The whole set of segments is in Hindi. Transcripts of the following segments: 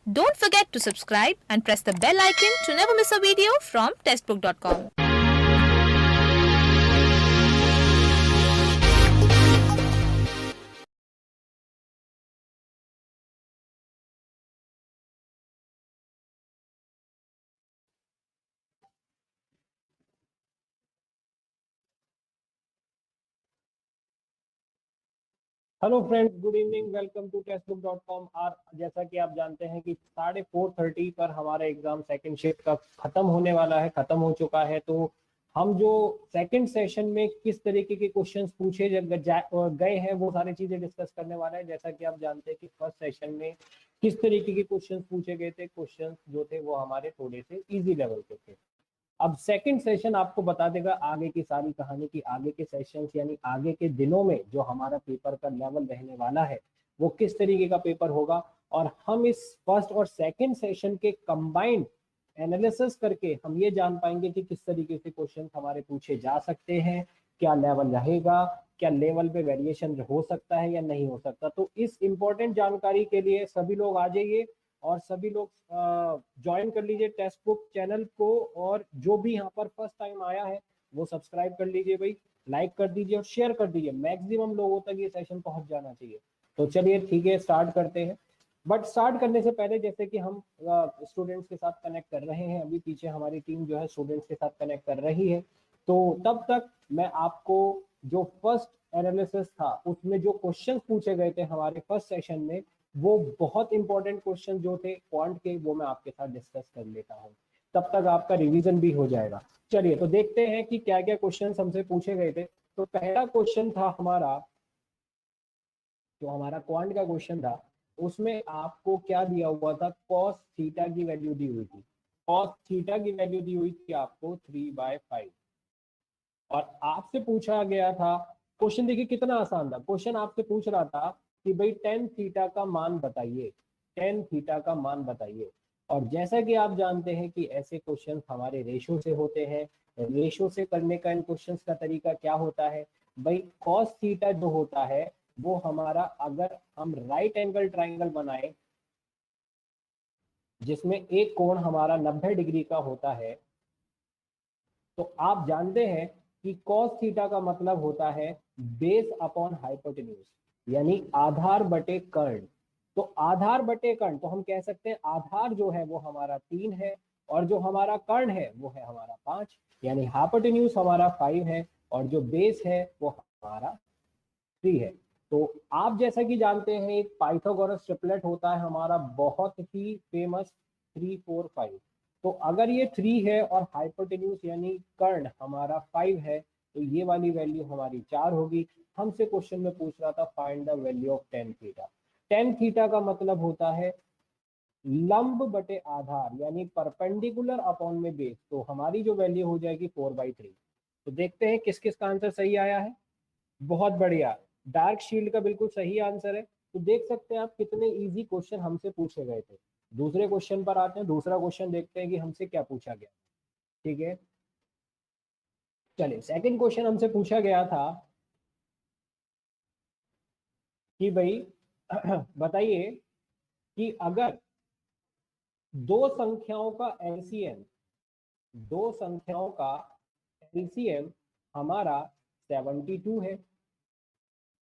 Don't forget to subscribe and press the bell icon to never miss a video from testbook.com. Hello friends, good evening, welcome to Testbook. और जैसा कि आप जानते हैं कि 4:30 पर हमारा एग्जाम सेकंड शिफ्ट का खत्म होने वाला है, खत्म हो चुका है। तो हम जो सेकंड सेशन में किस तरीके के क्वेश्चंस पूछे गए हैं वो सारी चीजें डिस्कस करने वाला है। जैसा कि आप जानते हैं कि फर्स्ट सेशन में किस तरीके के क्वेश्चंस पूछे गए थे, क्वेश्चंस जो थे वो हमारे थोड़े से इजी लेवल के थे। अब सेकंड सेशन आपको बता देगा आगे की सारी कहानी की, आगे के सेशंस यानी आगे के दिनों में जो हमारा पेपर का लेवल रहने वाला है वो किस तरीके का पेपर होगा। और हम इस फर्स्ट और सेकंड सेशन के कंबाइंड एनालिसिस करके हम ये जान पाएंगे कि किस तरीके से क्वेश्चन हमारे पूछे जा सकते हैं, क्या लेवल रहेगा, क्या लेवल पे वेरिएशन हो सकता है या नहीं हो सकता। तो इस इंपॉर्टेंट जानकारी के लिए सभी लोग आ जाइए और सभी लोग ज्वाइन कर लीजिए टेक्स्ट बुक चैनल को। और जो भी यहाँ पर फर्स्ट टाइम आया है वो सब्सक्राइब कर लीजिए भाई, लाइक कर दीजिए और शेयर कर दीजिए, मैक्सिमम लोगों तक ये सेशन पहुंच जाना चाहिए। तो चलिए ठीक है, स्टार्ट करते हैं। बट स्टार्ट करने से पहले जैसे कि हम स्टूडेंट्स के साथ कनेक्ट कर रहे हैं, अभी पीछे हमारी टीम जो है स्टूडेंट्स के साथ कनेक्ट कर रही है, तो तब तक मैं आपको जो फर्स्ट एनालिसिस था उसमें जो क्वेश्चंस पूछे गए थे हमारे फर्स्ट सेशन में, वो बहुत इंपॉर्टेंट क्वेश्चन जो थे क्वांट के, वो मैं आपके साथ डिस्कस कर लेता हूँ, तब तक आपका रिवीजन भी हो जाएगा। चलिए तो देखते हैं कि क्या क्या क्वेश्चन हमसे पूछे गए थे। तो पहला क्वेश्चन था हमारा, जो हमारा क्वांट का क्वेश्चन था, उसमें आपको क्या दिया हुआ था, कॉस थीटा की वैल्यू दी हुई थी। कॉस थीटा की वैल्यू दी हुई थी आपको 3/5। और आपसे पूछा गया था क्वेश्चन, देखिए कितना आसान था। क्वेश्चन आपसे पूछ रहा था कि भाई टेन थीटा का मान बताइए, टेन थीटा का मान बताइए। और जैसा कि आप जानते हैं कि ऐसे क्वेश्चन हमारे रेशो से होते हैं। रेशो से करने का इन क्वेश्चंस का तरीका क्या होता है भाई, कॉस थीटा जो होता है वो हमारा, अगर हम राइट एंगल ट्राइंगल बनाए जिसमें एक कोण हमारा 90 डिग्री का होता है, तो आप जानते हैं कि cos थीटा का मतलब होता है बेस अपॉन हाइपोटेन्यूज, यानी आधार बटे कर्ण। तो आधार बटे कर्ण, तो हम कह सकते हैं आधार जो है वो हमारा 3 है और जो हमारा कर्ण है वो है हमारा 5, यानी हाइपोटेन्यूज हमारा 5 है और जो बेस है वो हमारा 3 है। तो आप जैसा कि जानते हैं एक पाइथागोरस ट्रिपलेट होता है हमारा, बहुत ही फेमस, 3 4 5। तो अगर ये 3 है और हाइपोटेन्यूज यानी कर्ण हमारा 5 है, तो ये वाली वैल्यू हमारी 4 होगी। हमसे क्वेश्चन में पूछ रहा था find the value of tan theta. Tan theta का मतलब होता है लंब बटे आधार, यानी परपेंडिकुलर अपॉन में बेस। तो हमारी जो वैल्यू हो जाएगी 4/3। तो देखते हैं किस किस का आंसर सही आया है। बहुत बढ़िया, डार्क शील्ड का बिल्कुल सही आंसर है। तो देख सकते हैं आप कितने इजी क्वेश्चन हमसे पूछे गए थे। दूसरे क्वेश्चन पर आते हैं, दूसरा क्वेश्चन देखते हैं कि हमसे क्या पूछा गया। ठीक है, चलिए सेकंड क्वेश्चन हमसे पूछा गया था कि भाई बताइए कि अगर दो संख्याओं का एलसीएम, दो संख्याओं का एलसीएम हमारा 72 है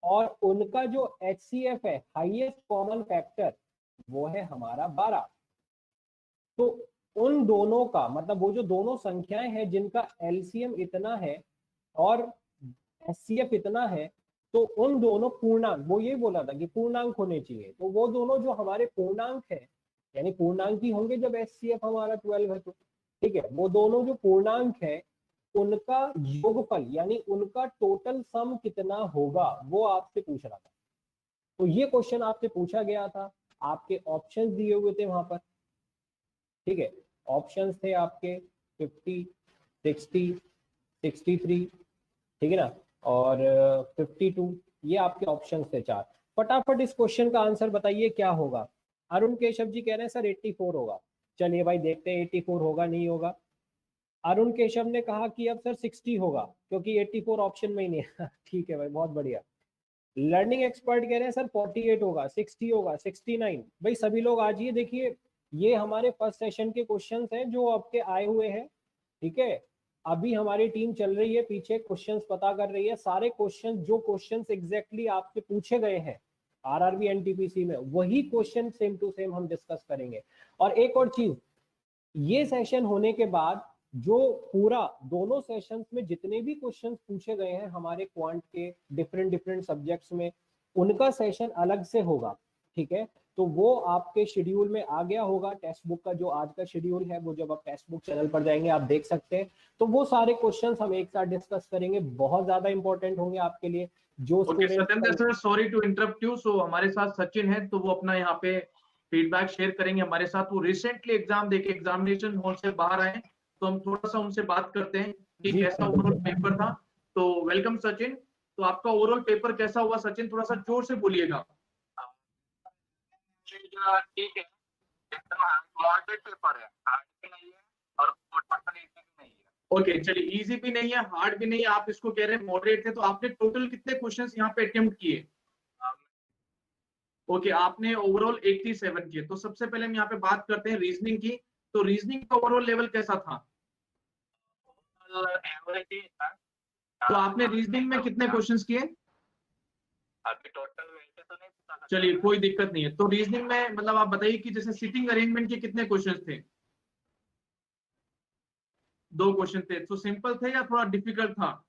और उनका जो एचसीएफ है, हाईएस्ट कॉमन फैक्टर, वो है हमारा 12। तो उन दोनों का मतलब, वो जो दोनों संख्याएं हैं जिनका एलसीएम इतना है और एचसीएफ इतना है, तो उन दोनों पूर्णांक, वो ये बोला था कि पूर्णांक होने चाहिए, तो वो दोनों जो हमारे पूर्णांक है, यानी पूर्णांक ही होंगे जब एचसीएफ हमारा 12 है तो, ठीक है, वो दोनों जो पूर्णांक है उनका योगफल यानी उनका टोटल सम कितना होगा, वो आपसे पूछ रहा था। तो ये क्वेश्चन आपसे पूछा गया था, आपके ऑप्शंस दिए हुए थे वहां पर। ठीक है, ऑप्शंस थे आपके 50, 60, 63, ठीक है ना, और 52। ये आपके ऑप्शंस थे चार। फटाफट इस क्वेश्चन का आंसर बताइए क्या होगा। अरुण केशव जी कह रहे हैं सर 84 होगा। चलिए भाई देखते हैं 84 होगा नहीं होगा। अरुण केशव ने कहा कि अब सर 60 होगा क्योंकि 84 ऑप्शन में ही नहीं है। ठीक है भाई, बहुत बढ़िया। लर्निंग एक्सपर्ट कह रहे हैं सर 48 होगा, 60 होगा, 69। भाई सभी लोग आ जाइए, देखिए ये हमारे फर्स्ट सेशन के क्वेश्चंस हैं जो आपके आए हुए हैं, ठीक है। अभी हमारी टीम चल रही है पीछे, क्वेश्चंस पता कर रही है। सारे क्वेश्चंस जो क्वेश्चंस एग्जैक्टली आपसे पूछे गए हैं आरआरबी एनटीपीसी में, वही क्वेश्चन सेम टू सेम हम डिस्कस करेंगे। और एक और चीज, ये सेशन होने के बाद जो पूरा दोनों सेशंस में जितने भी क्वेश्चंस पूछे गए हैं हमारे क्वांट के डिफरेंट डिफरेंट सब्जेक्ट्स में, उनका सेशन अलग से होगा, ठीक है। तो वो आपके शेड्यूल में आ गया होगा। टेक्स्ट बुक का जो आज का शेड्यूल है वो जब आप टेक्स्ट बुक चैनल पर जाएंगे आप देख सकते हैं। तो वो सारे क्वेश्चंस हम एक साथ डिस्कस करेंगे, बहुत ज्यादा इंपॉर्टेंट होंगे आपके लिए जो Satyendra sir, sorry to interrupt you. So हमारे साथ सचिन है, तो वो अपना यहाँ पे फीडबैक शेयर करेंगे हमारे साथ। वो रिसेंटली एग्जाम देके एग्जामिनेशन हॉल से बाहर आए, तो हम थोड़ा सा उनसे बात करते हैं कि कैसा ओवरऑल पेपर था। तो वेलकम सचिन। तो आपका ओवरऑल पेपर कैसा हुआ सचिन? थोड़ा सा जोर से बोलिएगा। ठीक है, एकदम मॉडरेट पेपर है, हार्ड भी नहीं है और टोटल इजी भी नहीं है। ओके, चलिए, इजी भी नहीं है, हार्ड भी नहीं है, आप इसको कह रहे हैं मॉडरेट है। तो आपने टोटल कितने क्वेश्चंस यहाँ पे अटेम्प्ट किए? ओके, आपने ओवरऑल 87 किए। तो सबसे पहले हम यहाँ पे बात करते हैं रीजनिंग की। तो रीजनिंग का ओवरऑल लेवल कैसा था? एवरेज ही था। तो आपने रीजनिंग में कितने क्वेश्चंस किए? अभी टोटल वैसे तो नहीं पता था। चलिए, कोई दिक्कत नहीं है। तो रीजनिंग में मतलब आप बताइए कि जैसे सिटिंग अरेंजमेंट के कितने क्वेश्चंस थे? 2 क्वेश्चन थे। तो सिंपल थे या थोड़ा डिफिकल्ट था?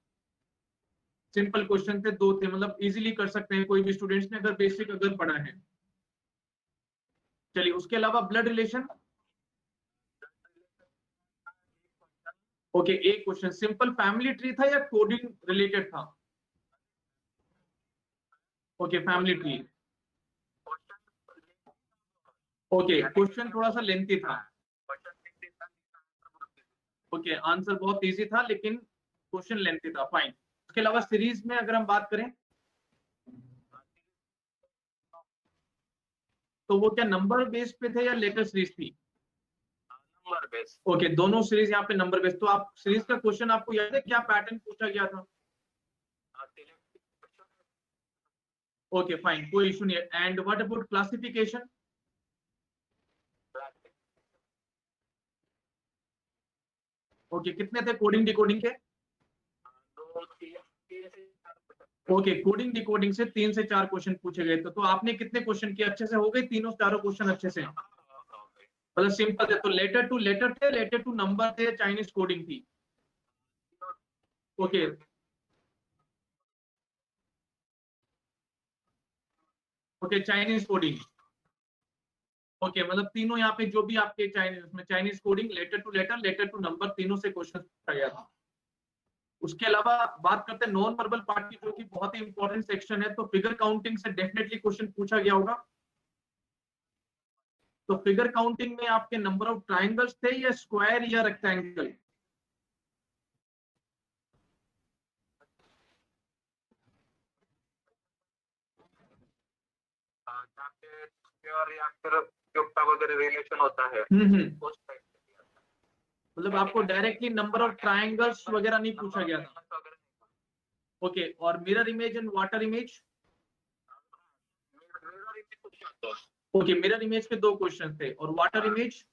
सिंपल क्वेश्चन थे, 2 थे, मतलब इजीली कर सकते हैं कोई भी स्टूडेंट्स ने अगर बेसिक अगर पढ़ा है। चलिए, उसके अलावा ब्लड रिलेशन। ओके, एक क्वेश्चन सिंपल फैमिली ट्री था या कोडिंग रिलेटेड था? Okay, family tree. Okay, question थोड़ा सा लेंथी था। ओके, आंसर बहुत इजी था लेकिन क्वेश्चन लेंथी था, फाइन। उसके अलावा सीरीज में अगर हम बात करें तो वो क्या नंबर बेस पे थे या लेटर सीरीज थी? Number base. ओके, दोनों सीरीज यहाँ पे नंबर बेस। तो आप सीरीज का क्वेश्चन आपको याद है क्या पैटर्न पूछा गया था? ओके, फाइन, कोई इशू नहीं है। And what about classification? Okay, कितने थे कोडिंग डिकोडिंग के? ओके, कोडिंग डिकोडिंग से 3 से 4 क्वेश्चन पूछे गए थे। तो आपने कितने क्वेश्चन किए? अच्छे से हो गए तीनों चारों क्वेश्चन अच्छे से? मतलब सिंपल थे। तो लेटर टू लेटर थे, लेटर टू नंबर थे, चाइनीज कोडिंग थी? Okay, okay, Chinese coding. Okay, मतलब तीनों यहाँ पे जो भी आपके Chinese coding, letter to number, तीनों से क्वेश्चन पूछा गया था। उसके अलावा बात करते हैं नॉन वर्बल पार्ट की, जो कि बहुत ही इंपॉर्टेंट सेक्शन है। तो फिगर काउंटिंग से डेफिनेटली क्वेश्चन पूछा गया होगा। तो फिगर काउंटिंग में आपके नंबर ऑफ ट्राइंगल्स थे या स्क्वायर या रेक्टेंगल? या फिर क्यूब का वगैरह रिलेशन होता है उस टाइप से। मतलब आपको डायरेक्टली नंबर ऑफ ट्राइंगल्स वगैरह नहीं पूछा गया था? ओके, और mirror image and water image? Okay, mirror image के 2 क्वेश्चन थे। और water image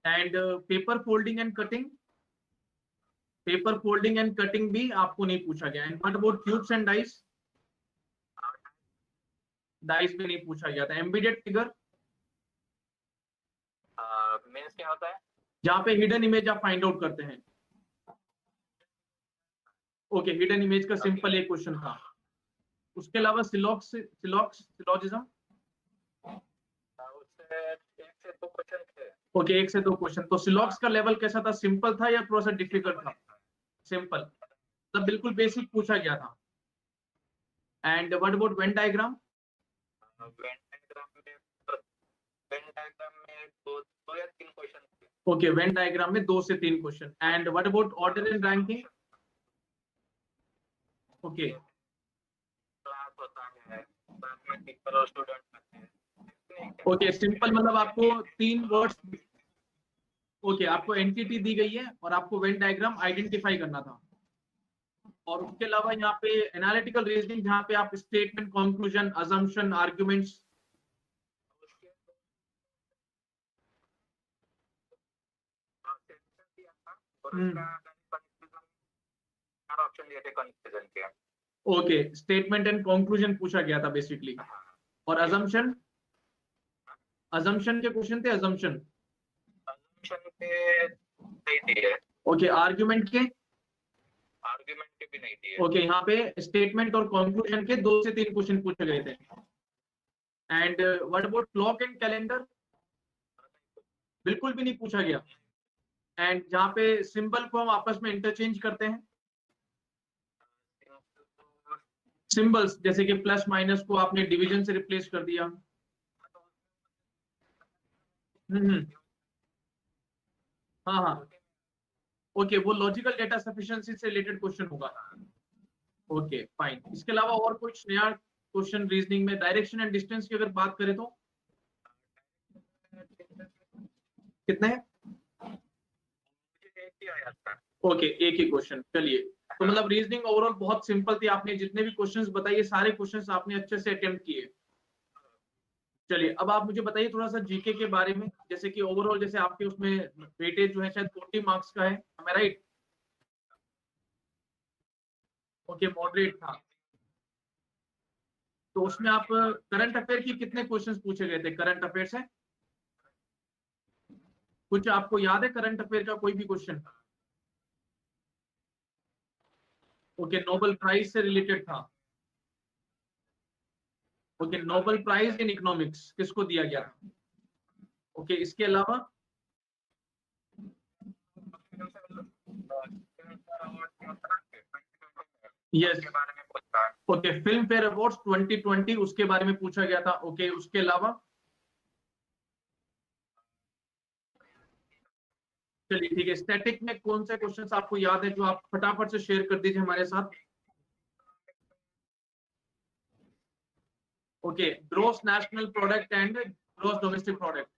and paper folding and cutting? Paper folding and cutting भी आपको नहीं पूछा गया। And what about cubes and dice? Dice भी नहीं पूछा गया था। एम्बेडेड फिगर मींस क्या होता है? जहां पे हिडन इमेज आप फाइंड आउट करते हैं। ओके, हिडन इमेज का सिंपल एक क्वेश्चन था। उसके अलावा सिलॉजिज्म? उससे 1 से 2 क्वेश्चन थे। ओके, 1 से 2 क्वेश्चन। तो सिलॉक्स का लेवल कैसा था? सिंपल था या थोड़ा सा डिफिकल्ट था? सिंपल, मतलब बिल्कुल बेसिक पूछा गया था। And what about Venn diagram? Venn diagram में 2 या 3 क्वेश्चन थे। ओके, वेन डायग्राम में 2 से 3 question. And what about order and ranking? Okay, class होता है, बाद में टीचर और स्टूडेंट होते हैं। ओके, सिंपल, मतलब आपको 3 वर्ड्स। ओके, आपको एंटिटी दी गई है और आपको वेन डायग्राम आइडेंटिफाई करना था। और उसके अलावा यहाँ पे एनालिटिकल रीजनिंग, जहाँ पे आप स्टेटमेंट, कंक्लूजन, अजम्पशन, आर्गुमेंट्स। चार ऑप्शन दिए थे कंफ्यूजन के। ओके, स्टेटमेंट एंड कंक्लूजन पूछा गया था बेसिकली, और अजम्पशन, अजम्पशन के क्वेश्चन थे, अजम्पशन अजम्पशन के नहीं दिए, ओके, आर्ग्यूमेंट के, आर्गुमेंट के भी नहीं दिए। ओके, यहाँ पे स्टेटमेंट और कंक्लूजन के 2 से 3 क्वेश्चन पूछे गए थे। And what about clock and calendar, बिल्कुल भी नहीं पूछा गया। एंड जहाँ पे सिंबल को हम आपस में इंटरचेंज करते हैं, सिंबल्स जैसे कि प्लस माइनस को आपने डिवीजन से रिप्लेस कर दिया। हाँ हाँ, ओके, वो लॉजिकल डेटा सफिशिएंसी से रिलेटेड क्वेश्चन होगा। ओके फाइन, इसके अलावा और कुछ नया क्वेश्चन रीजनिंग में, डायरेक्शन एंड डिस्टेंस की अगर बात करें तो कितने हैं? ओके, एक ही क्वेश्चन। चलिए, तो मतलब रीजनिंग ओवरऑल बहुत सिंपल थी, आपने जितने भी क्वेश्चंस बताइए सारे क्वेश्चंस आपने अच्छे से अटेम्प्ट किए। चलिए, अब आप मुझे बताइए थोड़ा सा जीके के बारे में, जैसे कि ओवरऑल जैसे आपके उसमें वेटेज जो है शायद 40 मार्क्स का है, am I right? Okay, moderate था। तो उसमें आप करंट अफेयर की कितने क्वेश्चंस पूछे गए थे? करंट अफेयर से कुछ आपको याद है करंट अफेयर का कोई भी क्वेश्चन? ओके, नोबेल प्राइज से रिलेटेड था। Okay, Nobel prize in economics किसको दिया गया था? ओके, इसके अलावा yes, okay, Filmfare awards 2020 उसके बारे में पूछा गया था। ओके, उसके अलावा चलिए ठीक है, स्टैटिक में कौन से क्वेश्चंस आपको याद है जो आप फटाफट से शेयर कर दीजिए हमारे साथ? Okay, gross national product and gross domestic product,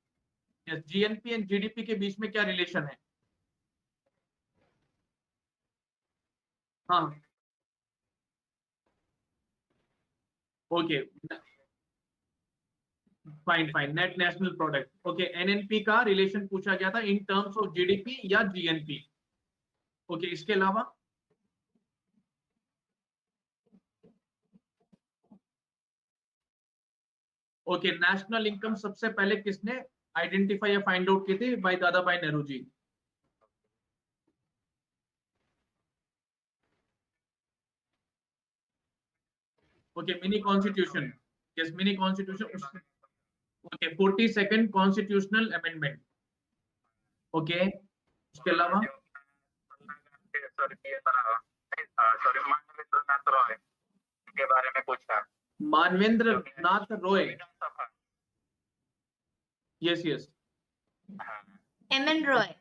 yes, GNP and GDP के बीच में क्या रिलेशन है? हाँ, okay, fine fine, net national product. Okay, NNP का रिलेशन पूछा गया था इन टर्म्स ऑफ जीडीपी या जीएनपी। ओके, इसके अलावा ओके, नेशनल इनकम सबसे पहले किसने आइडेंटिफाई या फाइंड आउट की थी? भाई दादा भाई Nehru ji. Okay, mini constitution, yes, mini constitution. Okay, 42nd constitutional amendment. Okay, उसके अलावा के बारे में पूछा, Manvendra Nath Roy, yes yes, M N Roy,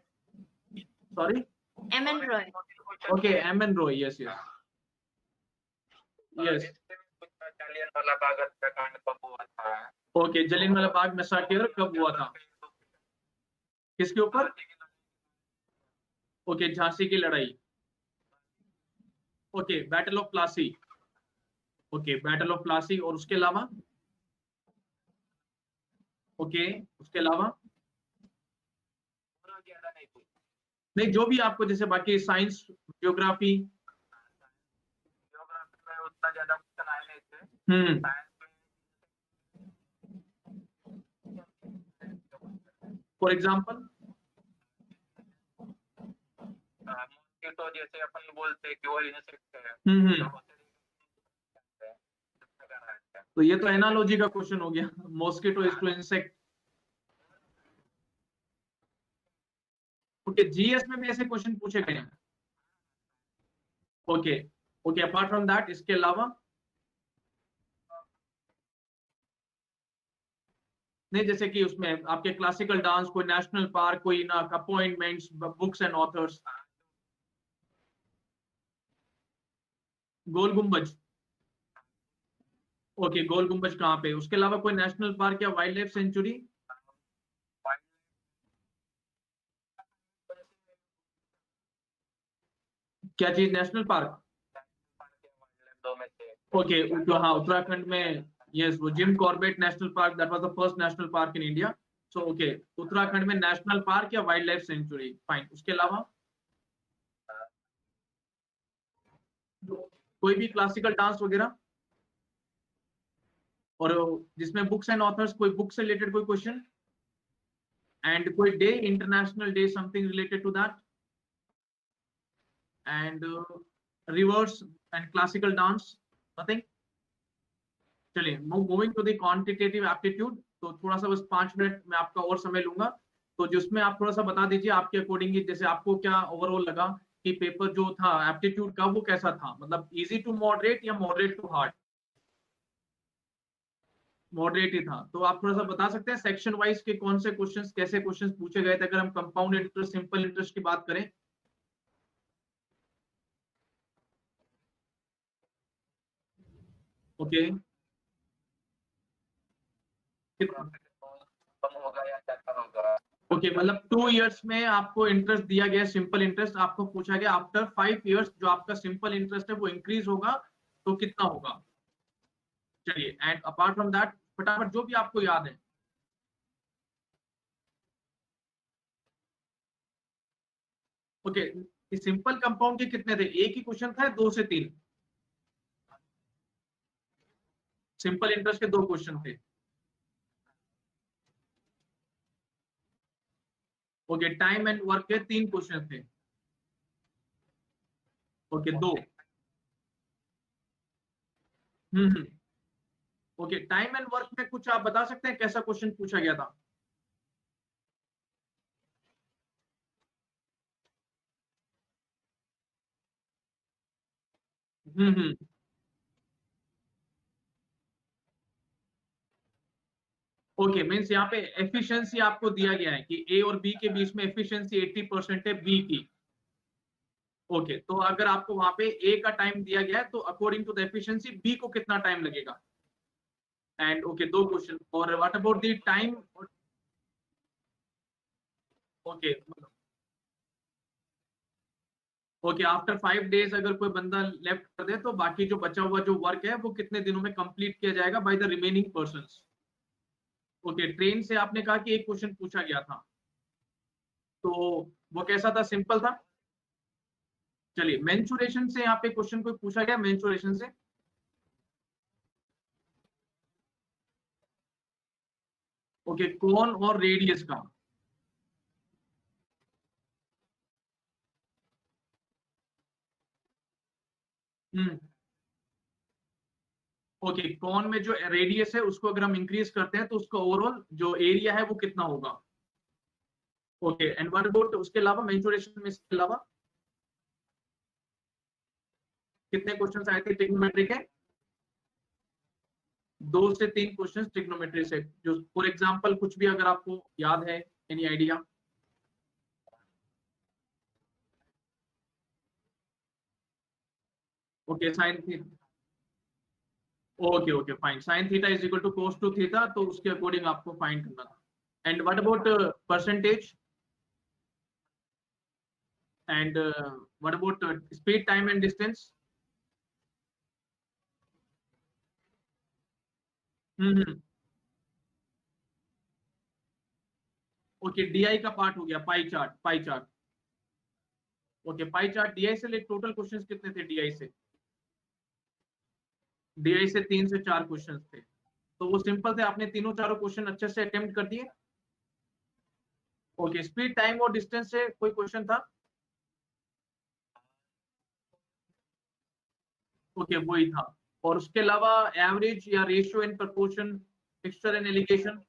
sorry, M N Roy, okay, M N Roy, yes yes yes, Jallianwala Bagh हत्याकांड कब हुआ था? ओके, जलियांवाला बाग मैसाकर कब हुआ था? किसके ऊपर? ओके, झांसी की लड़ाई। Okay, battle of Plassey, okay, battle of Plassey. और उसके अलावा ओके, उसके अलावा नहीं, जो भी आपको जैसे बाकी साइंस, ज्योग्राफी, में उतना ज्यादा क्वेश्चन आए नहीं थे। फॉर एग्जाम्पल मॉस्किटो जैसे अपन बोलते हैं कि वो इंसेक्ट है, तो ये तो एनालॉजी का क्वेश्चन हो गया, mosquito is to insect. Okay, GS में भी ऐसे क्वेश्चन पूछे गए हैं। Okay okay, apart from that, इसके अलावा नहीं, जैसे कि उसमें आपके क्लासिकल डांस, कोई नेशनल पार्क, कोई ना appointments, books and authors. Gol Gumbaz, okay, Gol Gumbaz कहाँ पे? उसके अलावा कोई नेशनल पार्क या वाइल्ड लाइफ सेंचुरी? क्या चीज? नेशनल पार्क, ओके, हाँ, उत्तराखंड में, यस, वो Jim Corbett national park, that was the first national park in India. So okay, Uttarakhand में नेशनल पार्क या वाइल्ड लाइफ सेंचुरी, फाइन। उसके अलावा कोई भी क्लासिकल डांस वगैरह, और जिसमें बुक्स एंड ऑथर्स, कोई बुक से रिलेटेड कोई क्वेश्चन, एंड कोई day, international day, something related to that, and rivers and classical dance, nothing. चलिए moving to the quantitative aptitude, तो थोड़ा सा बस 5 मिनट में आपका और समय लूंगा, तो जिसमें आप थोड़ा सा बता दीजिए आपके अकॉर्डिंगली, जैसे आपको क्या ओवरऑल लगा कि पेपर जो था एप्टीट्यूड का वो कैसा था, मतलब इजी टू मॉडरेट या मॉडरेट टू हार्ड? मॉडरेट ही था। तो आप थोड़ा सा बता सकते हैं सेक्शन वाइज के कौन से क्वेश्चंस, कैसे क्वेश्चंस पूछे गए थे, अगर हम कंपाउंड इंटरेस्ट, सिंपल इंटरेस्ट की बात करें? ओके, कम होगा या ज्यादा होगा? ओके, मतलब 2 इयर्स में आपको इंटरेस्ट दिया गया, सिंपल इंटरेस्ट आपको पूछा गया, आफ्टर 5 इयर्स जो आपका सिंपल इंटरेस्ट है वो इंक्रीज होगा तो कितना होगा? चलिए, एंड अपार्ट फ्रॉम दैट फटाफट जो भी आपको याद है। ओके, सिंपल कंपाउंड के कितने थे? एक ही क्वेश्चन था, 2 से 3? सिंपल इंटरेस्ट के 2 क्वेश्चन थे। ओके, टाइम एंड वर्क के 3 क्वेश्चन थे। Okay, 2। Hmm. Okay, time and work में कुछ आप बता सकते हैं कैसा क्वेश्चन पूछा गया था? हम्म। ओके, मीन्स यहाँ पे एफिशिएंसी आपको दिया गया है कि ए और बी के बीच में एफिशिएंसी 80% है बी की। ओके, तो अगर आपको वहां पे ए का टाइम दिया गया है तो according to the efficiency B को कितना टाइम लगेगा? And okay, 2 question. और what about the time? Okay, okay, after 5 days अगर कोई बंदा लेफ्ट कर दे तो बाकी जो बचा हुआ जो वर्क है वो कितने दिनों में कंप्लीट किया जाएगा by the remaining persons? Okay, train से आपने कहा कि एक क्वेश्चन पूछा गया था, तो वो कैसा था? सिंपल था। चलिए, मेंसुरेशन से यहाँ पे क्वेश्चन कोई पूछा गया मेंसुरेशन से? ओके, कोन और रेडियस का। हम्म। ओके, कौन में जो रेडियस है उसको अगर हम इंक्रीज करते हैं तो उसका ओवरऑल जो एरिया है वो कितना होगा? ओके, एंड व्हाट अबाउट उसके अलावा मेंसुरेशन में, इसके अलावा कितने क्वेश्चंस आए थे ट्रिग्नोमेट्री के? 2 से 3 क्वेश्चंस ट्रिग्नोमेट्री से, जो फॉर एग्जांपल कुछ भी अगर आपको याद है, any idea? Okay, sine theta. Okay okay, fine, sine theta is equal to cos two theta, तो उसके अकॉर्डिंग आपको फाइंड करना था। And what about percentage? And what about speed, time and distance? Hmm. Okay, DI का पार्ट हो गया, pie chart, pie chart. Okay, pie chart DI से ले, टोटल क्वेश्चंस कितने थे डीआई से? डीआई से 3 से 4 क्वेश्चंस थे, तो वो सिंपल थे, आपने तीनों चारों क्वेश्चन अच्छे से अटेम्प्ट कर दिए। ओके, स्पीड, टाइम और डिस्टेंस से कोई क्वेश्चन था? ओके, वही था। और उसके अलावा एवरेज या ratio in proportion, fixture and allegation,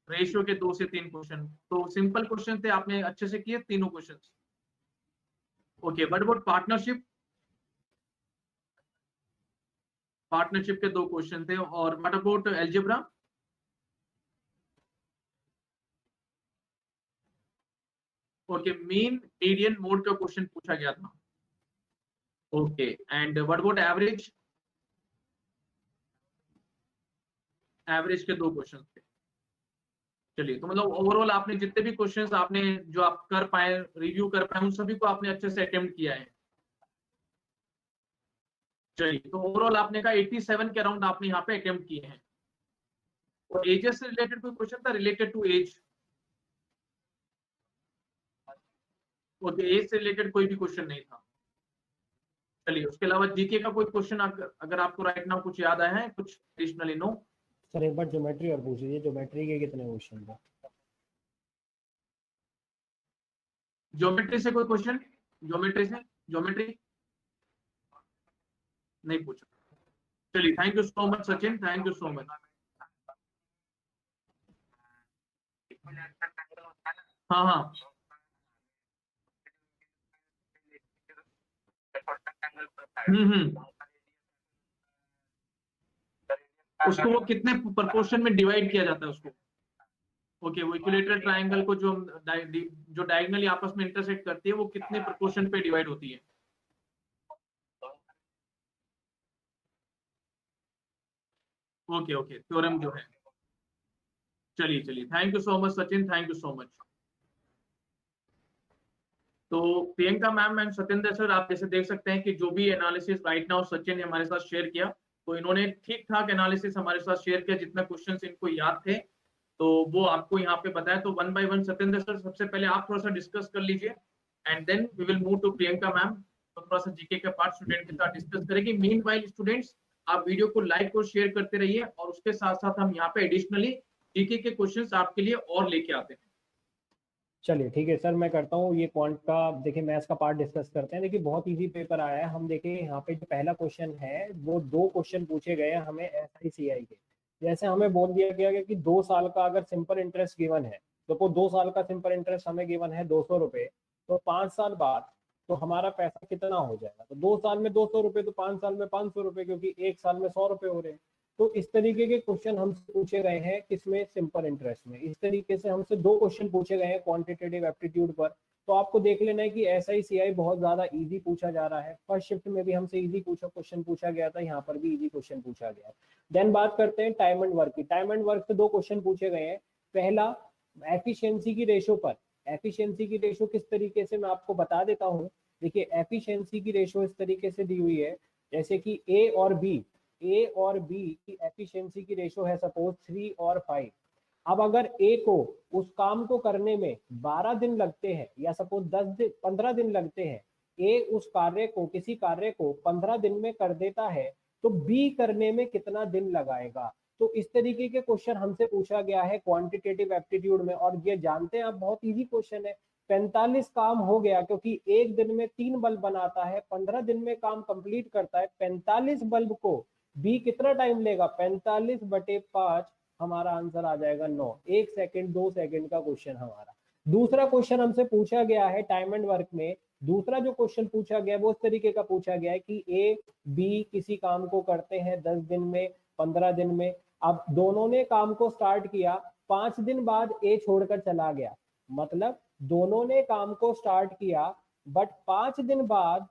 ratio के 2 से 3 क्वेश्चन, तो सिंपल क्वेश्चन थे, आपने अच्छे से किए तीनों question. Okay, what about partnership? Partnership के 2 क्वेश्चन थे। और what about algebra? Okay, mean median mode का क्वेश्चन पूछा गया था। Okay, and what about average? Average के 2 क्वेश्चन थे। चलिए, तो मतलब ओवरऑल आपने जितने भी क्वेश्चंस आपने जो आप कर पाए, रिव्यू कर पाए, उन सभी को आपने अच्छे से अटेम्प्ट किया है। चलिए, तो ओवरऑल आपने कहा 87 के अराउंड आपने यहाँ पे अटेम्प्ट किए हैं। और एजेस से रिलेटेड कोई क्वेश्चन था, related to age? Okay, age से रिलेटेड कोई भी क्वेश्चन नहीं था। चलिए, उसके अलावा जीके का कोई क्वेश्चन अगर आपको राइट नाउ कुछ याद आया है, कुछ एडिशनली? नो सर एक बार ज्योमेट्री और पूछ लीजिए, ज्योमेट्री के कितने क्वेश्चन थे? ज्योमेट्री से कोई क्वेश्चन? ज्योमेट्री नहीं पूछा। चलिए, thank you so much Sachin, thank you so much. हाँ हाँ, उसको वो कितने प्रपोर्शन में डिवाइड किया जाता है उसको? ओके, वो इक्विलेटरल ट्रायंगल को जो डायगोनली आपस में इंटरसेक्ट करती है, वो कितने प्रपोर्शन पे डिवाइड होती है? ओके ओके, थ्योरम जो है। चलिए चलिए, thank you so much Sachin, thank you so much. तो Priyanka ma'am and Satyendra sir, आप जैसे देख सकते हैं कि जो भी एनालिसिस राइट नाउ सचिन ने हमारे साथ शेयर किया, तो इन्होंने ठीक ठाक एनालिसिस हमारे साथ शेयर किया, जितना क्वेश्चंस इनको याद थे तो वो आपको यहाँ पे बताया। तो one by one Satyendra sir, सबसे पहले आप थोड़ा सा डिस्कस कर लीजिए and then we will move to Priyanka ma'am. तो थोड़ा सा जीके का पार्ट स्टूडेंट के साथ डिस्कस करेंगे। मीनवाइल स्टूडेंट्स, आप वीडियो को लाइक और शेयर करते रहिए, और उसके साथ साथ हम यहाँ पे एडिशनली जीके के क्वेश्चंस आपके लिए और लेके आते हैं। चलिए ठीक है सर, मैं करता हूँ ये क्वांट का। देखिए मैथ्स का पार्ट डिस्कस करते हैं। देखिए बहुत इजी पेपर आया है। हम देखिए यहाँ पे जो पहला क्वेश्चन है वो 2 क्वेश्चन पूछे गए हैं हमें SICI के। जैसे हमें बोल दिया गया कि 2 साल का अगर सिंपल इंटरेस्ट गिवन है, तो 2 साल का सिंपल इंटरेस्ट हमें गिवन है 200 रुपए, तो 5 साल बाद तो हमारा पैसा कितना हो जाएगा? तो 2 साल में 200 रुपए, तो 5 साल में 500 रुपए, क्योंकि 1 साल में 100 रुपए हो रहे हैं। तो इस तरीके के क्वेश्चन हमसे पूछे गए हैं किसमें? सिंपल इंटरेस्ट में। इस तरीके से हमसे 2 क्वेश्चन पूछे गए हैं क्वांटिटेटिव एप्टीट्यूड पर। तो आपको देख लेना है कि SICI बहुत ज्यादा इजी पूछा जा रहा है। फर्स्ट शिफ्ट में भी हमसे इजी क्वेश्चन पूछा गया था, यहाँ पर भी इजी क्वेश्चन पूछा गया है। देन बात करते हैं टाइम एंड वर्क की। टाइम एंड वर्क से 2 क्वेश्चन पूछे गए हैं। पहला एफिशिएंसी की रेशो पर। एफिशिएंसी की रेशो किस तरीके से, मैं आपको बता देता हूँ। देखिए एफिशिएंसी की रेशो इस तरीके से दी हुई है, जैसे कि ए और बी की एफिशिएंसी की रेशो है सपोज 3 और 5। अब अगर ए को उस काम को करने में 12 दिन लगते हैं, या सपोज 15 दिन लगते हैं, ए उस कार्य को, किसी कार्य को 15 दिन में कर देता है, तो बी करने में कितना दिन लगाएगा? तो इस तरीके के क्वेश्चन हमसे पूछा गया है क्वांटिटेटिव एप्टीट्यूड में। और ये जानते हैं आप, बहुत इजी क्वेश्चन है। 45 काम हो गया, क्योंकि एक दिन में 3 बल्ब बनाता है, 15 दिन में काम कंप्लीट करता है। 45 बल्ब को बी कितना टाइम लेगा? 45/5, हमारा आंसर आ जाएगा 9। 1 सेकंड 2 सेकंड का क्वेश्चन हमारा। दूसरा क्वेश्चन हमसे पूछा गया है टाइम एंड वर्क में। दूसरा जो क्वेश्चन पूछा गया है वो इस तरीके का पूछा गया है कि ए बी किसी काम को करते हैं 10 दिन में, 15 दिन में। अब दोनों ने काम को स्टार्ट किया, 5 दिन बाद ए छोड़कर चला गया। मतलब दोनों ने काम को स्टार्ट किया, बट 5 दिन बाद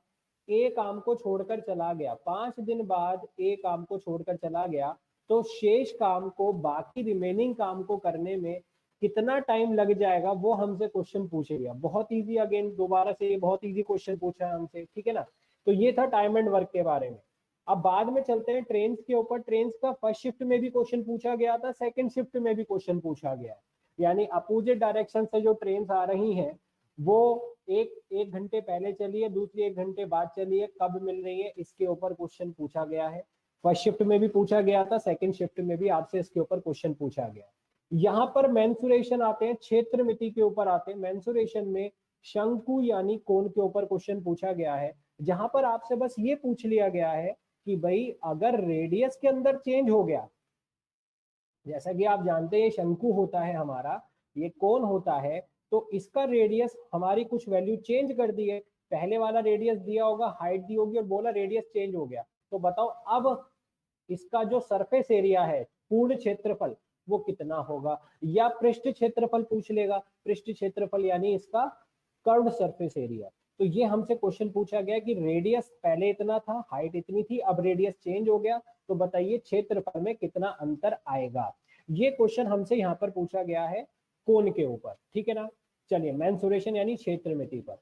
ए काम को छोड़कर चला गया। 5 दिन बाद ए काम को छोड़कर चला गया, तो शेष काम को, बाकी रिमेनिंग काम को करने में कितना टाइम लग जाएगा, वो हमसे क्वेश्चन पूछे गया। बहुत इजी, अगेन दोबारा से ये बहुत इजी क्वेश्चन पूछा है हमसे, ठीक है ना। तो ये था टाइम एंड वर्क के बारे में। अब बाद में चलते हैं ट्रेन के ऊपर। ट्रेन का फर्स्ट शिफ्ट में भी क्वेश्चन पूछा गया था, सेकंड शिफ्ट में भी क्वेश्चन पूछा गया है। यानी अपोजिट डायरेक्शन से जो ट्रेन आ रही हैं, वो एक घंटे पहले चली है, दूसरी 1 घंटे बाद चली है, कब मिल रही है, इसके ऊपर क्वेश्चन पूछा गया है। फर्स्ट शिफ्ट में भी पूछा गया था, सेकंड शिफ्ट में भी आपसे इसके ऊपर क्वेश्चन पूछा गया। यहाँ पर मेंसुरेशन आते हैं, क्षेत्र मिति के ऊपर आते हैं। मेंसुरेशन में शंकु यानी कोण के ऊपर क्वेश्चन पूछा गया है, जहां पर आपसे बस ये पूछ लिया गया है कि भाई अगर रेडियस के अंदर चेंज हो गया, जैसा कि आप जानते हैं शंकु होता है हमारा, ये कोण होता है, तो इसका रेडियस हमारी कुछ वैल्यू चेंज कर दी है। पहले वाला रेडियस दिया होगा, हाइट दी होगी, और बोला रेडियस चेंज हो गया, तो बताओ अब इसका जो सरफेस एरिया है, पूर्ण क्षेत्रफल, वो कितना होगा? या पृष्ठ क्षेत्रफल पूछ लेगा। पृष्ठ क्षेत्रफल यानी इसका कर्व्ड सरफेस एरिया। तो ये हमसे क्वेश्चन पूछा गया कि रेडियस पहले इतना था, हाइट इतनी थी, अब रेडियस चेंज हो गया, तो बताइए क्षेत्रफल में कितना अंतर आएगा। ये क्वेश्चन हमसे यहाँ पर पूछा गया है कोण के ऊपर, ठीक है ना। चलिए मेंसुरेशन यानी क्षेत्र मिति पर।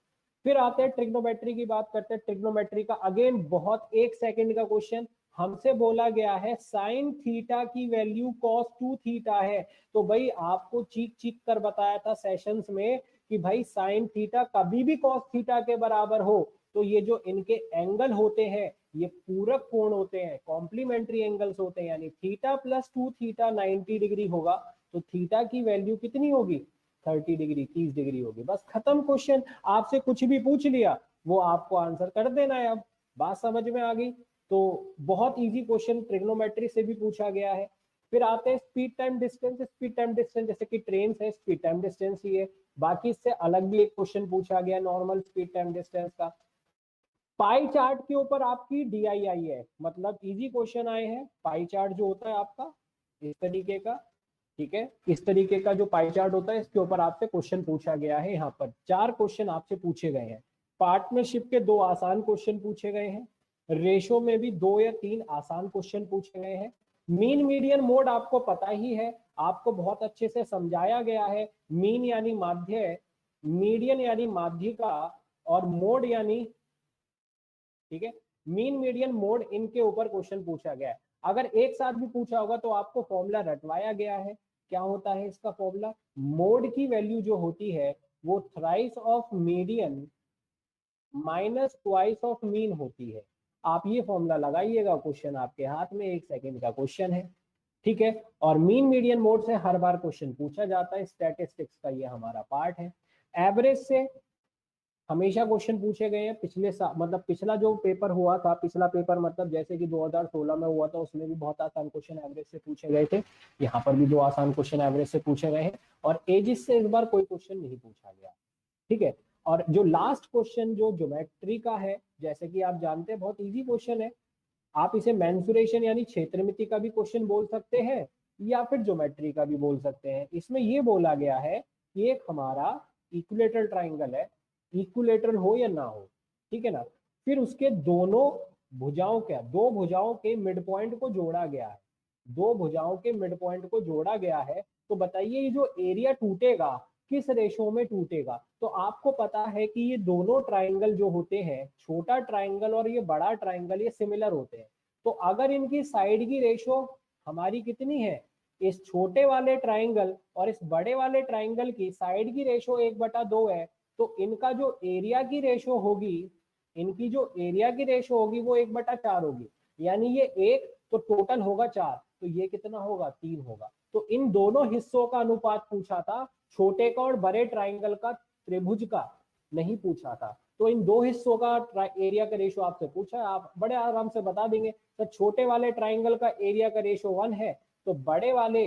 फिर आते हैं ट्रिग्नोमेट्री की बात करते हैं। ट्रिग्नोमेट्री का अगेन बहुत 1 सेकंड का क्वेश्चन। हमसे बोला गया है साइन थीटा की वैल्यू cos 2 थीटा है। तो भाई आपको चीख चीख कर बताया था सेशंस में कि भाई साइन थीटा कभी भी cos थीटा के बराबर हो तो ये जो इनके एंगल होते हैं ये पूरक कोण होते हैं, कॉम्प्लीमेंट्री एंगल्स होते हैं, यानी थीटा प्लस 2 थीटा 90 डिग्री होगा, तो थीटा की वैल्यू कितनी होगी 30 डिग्री 30 डिग्री होगी। बस खत्म क्वेश्चन। आपसे कुछ भी पूछ लिया वो आपको आंसर कर देना है। अब बात समझ में आ गई। तो बहुत इजी क्वेश्चन ट्रिग्नोमेट्री से भी पूछा गया है। फिर आते हैं speed time distance. Speed time distance जैसे कि ट्रेन है, स्पीड टाइम डिस्टेंस ही है, बाकी इससे अलग भी एक क्वेश्चन पूछा गया नॉर्मल स्पीड टाइम डिस्टेंस का। पाई चार्ट के ऊपर आपकी DI आई है, मतलब इजी क्वेश्चन आए हैं। पाई चार्ट जो होता है आपका इस तरीके का, ठीक है, इस तरीके का जो पाई चार्ट होता है इसके ऊपर आपसे क्वेश्चन पूछा गया है। यहाँ पर 4 क्वेश्चन आपसे पूछे गए हैं। पार्टनरशिप के 2 आसान क्वेश्चन पूछे गए हैं। रेशो में भी 2 या 3 आसान क्वेश्चन पूछे गए हैं। मीन मीडियन मोड आपको पता ही है, आपको बहुत अच्छे से समझाया गया है। मीन यानी माध्य, मीडियन यानी माध्यिका, और मोड यानी, ठीक है, मीन मीडियन मोड, इनके ऊपर क्वेश्चन पूछा गया है। अगर एक साथ भी पूछा होगा तो आपको फॉर्मूला रटवाया गया है। क्या होता है इसका फॉर्मूला? मोड की वैल्यू जो होती है वो thrice of median minus twice of mean होती है। आप ये फॉर्मूला लगाइएगा, क्वेश्चन आपके हाथ में, 1 सेकेंड का क्वेश्चन है, ठीक है। और मीन मीडियन मोड से हर बार क्वेश्चन पूछा जाता है, स्टैटिस्टिक्स का ये हमारा पार्ट है। एवरेज से हमेशा क्वेश्चन पूछे गए हैं। पिछले साल मतलब पिछला जो पेपर हुआ था, पिछला पेपर मतलब जैसे कि 2016 में हुआ था, उसमें भी बहुत आसान क्वेश्चन एवरेज से पूछे गए थे। यहाँ पर भी 2 आसान क्वेश्चन एवरेज से पूछे गए हैं, और एजिस से इस बार कोई क्वेश्चन नहीं पूछा गया, ठीक है। और जो लास्ट क्वेश्चन जो ज्योमेट्री का है, जैसे कि आप जानते हैं बहुत इजी क्वेश्चन है। आप इसे मेंसुरेशन यानी क्षेत्रमिति का भी क्वेश्चन बोल सकते हैं, या फिर ज्योमेट्री का भी बोल सकते हैं। इसमें ये बोला गया है कि एक हमारा इक्विलेटरल ट्राइंगल है, इक्विलेटरल हो या ना हो, ठीक है ना, फिर उसके दोनों भुजाओं के, 2 भुजाओं के मिड पॉइंट को जोड़ा गया है, 2 भुजाओं के मिड पॉइंट को जोड़ा गया है। तो बताइए ये जो एरिया टूटेगा किस रेशो में टूटेगा? तो आपको पता है कि ये दोनों ट्राइंगल जो होते हैं, छोटा ट्राइंगल और ये बड़ा ट्राइंगल, ये सिमिलर होते हैं। तो अगर इनकी साइड की रेशो हमारी कितनी है, इस छोटे वाले ट्राइंगल और इस बड़े वाले ट्राइंगल की साइड की रेशो 1/2 है, तो इनका जो एरिया की रेशो होगी, इनकी जो एरिया की रेशो होगी वो 1/4 होगी। यानी ये 1 तो टोटल होगा 4, तो ये कितना होगा 3 होगा। तो इन दोनों हिस्सों का अनुपात पूछा था, छोटे का और बड़े ट्राइंगल का, त्रिभुज का नहीं पूछा था। तो इन 2 हिस्सों का एरिया का रेशो आपसे पूछा है, आप बड़े आराम से बता देंगे। तो छोटे वाले ट्राइंगल का एरिया का रेशो 1 है, तो बड़े वाले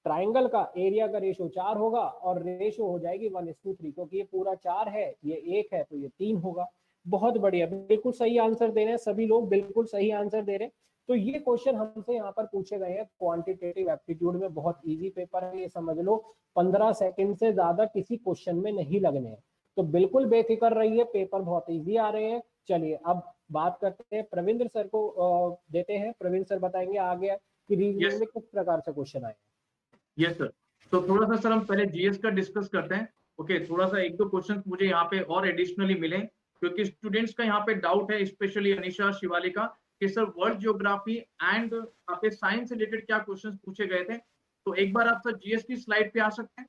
ट्राइंगल का एरिया का रेशो 4 होगा, और रेशो हो जाएगी 1:3, क्योंकि ये पूरा 4 है, ये 1 है, तो ये 3 होगा। बहुत बढ़िया, बिल्कुल सही आंसर दे रहे हैं सभी लोग, बिल्कुल सही आंसर दे रहे हैं। तो ये क्वेश्चन हमसे यहाँ पर पूछे गए हैं क्वांटिटेटिव एप्टीट्यूड में। बहुत इजी पेपर है, ये समझ लो 15 सेकंड से ज्यादा किसी क्वेश्चन में नहीं लगने हैं। तो बिल्कुल बेफिक्र रहिए, पेपर बहुत इजी आ रहे हैं। चलिए अब बात करते हैं, प्रवीण सर को देते हैं। प्रवीण सर बताएंगे आगे कि रीजनिंग में किस प्रकार से क्वेश्चन आए। यस सर, तो थोड़ा सा सर हम पहले जीएस का डिस्कस करते हैं। ओके, थोड़ा सा 1-2 क्वेश्चन मुझे यहाँ पे और एडिशनली मिले, क्योंकि स्टूडेंट्स का यहाँ पे डाउट है, स्पेशली अनिशा शिवालिका, कि सर वर्ल्ड ज्योग्राफी एंड यहाँ पे साइंस से रिलेटेड क्या क्वेश्चंस पूछे गए थे। तो एक बार आप सर जीएस की स्लाइड पे आ सकते हैं।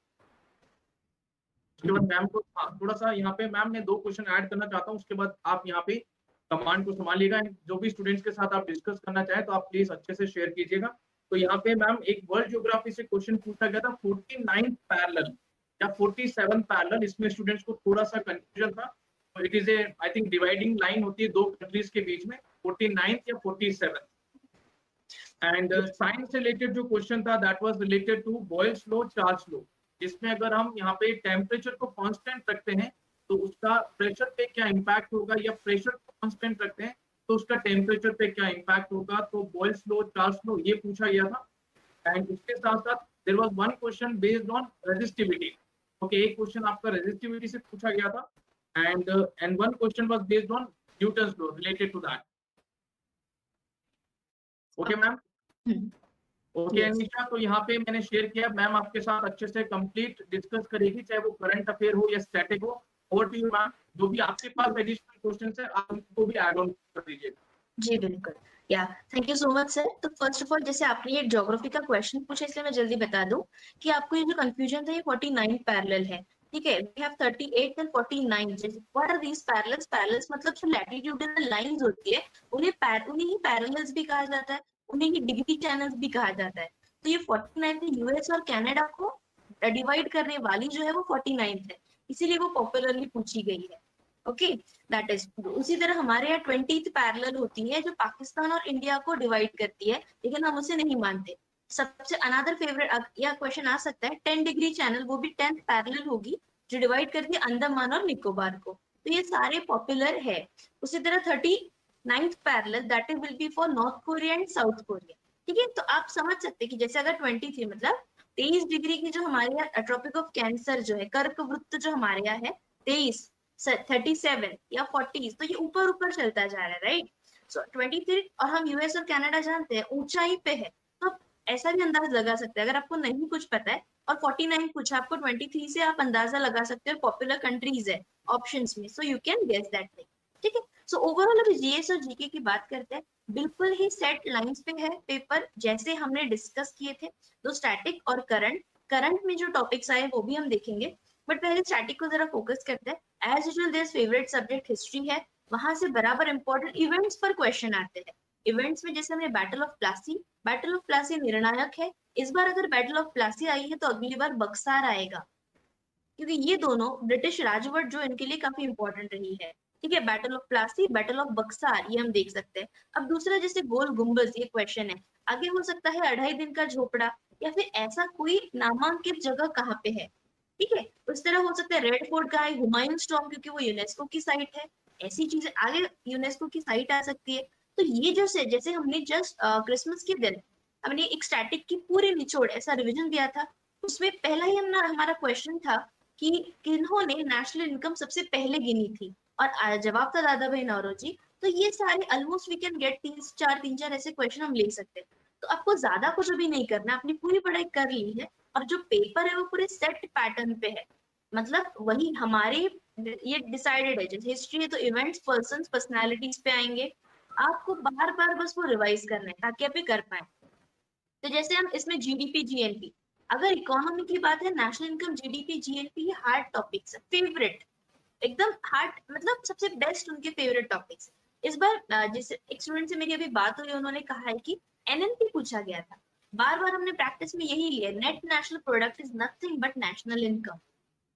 उसके बाद मैम को थोड़ा सा यहाँ पे मैम ने 2 क्वेश्चन ऐड करना चाहता हूँ, उसके बाद आप यहाँ पे कमांड को संभालिएगा। जो भी स्टूडेंट्स के साथ आप डिस्कस करना चाहें तो आप प्लीज अच्छे से शेयर कीजिएगा। तो यहाँ पे मैम एक वर्ल्ड ज्योग्राफी से क्वेश्चन पूछा गया था, 49 पैरेलल या 47 पैरेलल। इसमें स्टूडेंट्स को थोड़ा सा कंफ्यूजन था। तो it is a, I think dividing line होती है 2 कंट्रीज के बीच में, 49 या 47। एंड साइंस से रिलेटेड जो क्वेश्चन था that was related to Boyle's law, Charles law, जिसमें अगर हम यहाँ पे टेम्परेचर को कांस्टेंट रखते हैं तो उसका प्रेशर पे क्या इंपैक्ट होगा, या प्रेशर को कांस्टेंट रखते हैं तो उसका टेम्परेचर पे क्या इंपैक्ट होगा। तो बॉयल्स लॉ, चार्ल्स लॉ ये पूछा गया था। एंड इसके साथ साथ there was one question based on resistivity. Okay, एक क्वेश्चन आपका रेजिस्टिविटी से पूछा गया था, and one question was based on Newton's law related to that. Okay ma'am, okay Anisha, तो यहाँ पे मैंने शेयर किया, मैम आपके साथ अच्छे से कंप्लीट डिस्कस करेगी, चाहे वो करंट अफेयर हो या स्टैटिक हो। और भी मैम जो भी आपके पास एडिशनल क्वेश्चंस है आप उनको भी ऐड ऑन कर दीजिए। जी बिल्कुल, या thank you so much sir. तो फर्स्ट ऑफ ऑल जैसे आपने ये ज्योग्राफी का क्वेश्चन पूछा, इसलिए मैं जल्दी बता दूं कि आपको ये जो कंफ्यूजन था ये 49 पैरेलल है। ठीक है, we have 38 and 49. What are these parallels? Parallels मतलब जो लैटिट्यूडनल लाइंस होती है उन्हें ही पैरेलल्स भी कहा जाता है, उन्हें ही डिग्री चैनल्स भी कहा जाता है। तो ये 49 में यूएस और कनाडा को डिवाइड करने वाली जो है वो 49 है, इसीलिए वो पॉपुलरली पूछी गई है। Okay, that is. उसी तरह हमारे यहाँ 20th पैरेलल होती है जो पाकिस्तान और इंडिया को डिवाइड करती है, लेकिन हम उसे नहीं मानते। सबसे अनदर फेवरेट या क्वेश्चन आ सकता है 10 डिग्री चैनल, वो भी 10th पैरेलल होगी जो डिवाइड करती है अंडमान और निकोबार को। तो ये सारे पॉपुलर है। उसी तरह 39th parallel that is will be for north Korea and south Korea. ठीक है, तो आप समझ सकते हैं कि जैसे अगर 23 मतलब 23 डिग्री की जो हमारे यहाँ ट्रॉपिक ऑफ कैंसर जो है, कर्क वृत्त जो हमारे यहाँ है 23, 37 या 40, तो ये ऊपर ऊपर चलता जा रहा है, राइट। सो 23 और हम यूएस और कनाडा जानते हैं ऊंचाई पे है, तो ऐसा भी अंदाज लगा सकते हैं। अगर आपको नहीं कुछ पता है और 49 पूछा आपको 23 से आप अंदाजा लगा सकते हो पॉपुलर कंट्रीज है ऑप्शंस में, so you can guess that thing. ठीक है, सो ओवरऑल अभी जीएस और जीके की बात करते हैं। बिल्कुल ही सेट लाइंस पे है पेपर, जैसे हमने डिस्कस किए थे। तो स्टैटिक और करंट में जो टॉपिक्स आए वो भी हम देखेंगे, बट पहले स्टैटिक को जरा फोकस करते हैं। As usual their favourite subject history है, वहां से बराबर इंपॉर्टेंट इवेंट्स पर क्वेश्चन आते हैं। इवेंट्स में जैसे हमने बैटल ऑफ प्लासी निर्णायक है। इस बार अगर बैटल ऑफ प्लासी आई है तो अगली बार बक्सार आएगा, क्योंकि ये दोनों ब्रिटिश राजवट जो इनके लिए काफी इंपॉर्टेंट रही है। ठीक है, battle of Plassey, battle of Berkshire, ये हम देख सकते हैं। अब दूसरा जैसे गोल गुम्बज, ये क्वेश्चन है। आगे हो सकता है 2.5 दिन का झोपड़ा, या फिर ऐसा कोई नामांकित जगह कहाँ पे है। ठीक है, उस तरह हो सकता है रेड फोर्ट का है, हुमायूं टॉम्ब क्योंकि वो यूनेस्को की साइट है। ऐसी चीजें आगे यूनेस्को की साइट आ सकती है। तो ये जो से जैसे हमने जस्ट क्रिसमस के दिन हमने एक स्टैटिक की पूरी निचोड़ ऐसा रिवीजन दिया था, उसमें पहला ही हमारा क्वेश्चन था कि किन्होंने नेशनल इनकम सबसे पहले गिनी थी, और जवाब था दादा भाई नौरोजी। तो ये सारे ऑलमोस्ट वी कैन गेट 3-4 ऐसे क्वेश्चन हम ले सकते हैं। तो आपको ज्यादा कुछ भी नहीं करना, अपनी पूरी पढ़ाई कर ली है, और जो पेपर है वो पूरे सेट पैटर्न पे है। मतलब वही हमारे ये डिसाइडेड है, जैसे हिस्ट्री है तो इवेंट्स, पर्संस, पर्सनालिटीज पे आएंगे। आपको बार बार बस वो रिवाइज करना है ताकि आप ये कर पाए। तो जैसे हम इसमें जीडीपी जीएनपी, अगर इकोनॉमी की बात है, नेशनल इनकम, जीडीपी, जीएनपी, ये हार्ड टॉपिक्स है, फेवरेट, एकदम हार्ड, मतलब सबसे बेस्ट उनके फेवरेट टॉपिक्स। इस बार जिस एक स्टूडेंट से मेरी अभी बात हुई, उन्होंने कहा है कि एनएनपी पूछा गया था। बार बार हमने प्रैक्टिस में यही लिया, net national product is nothing but national income.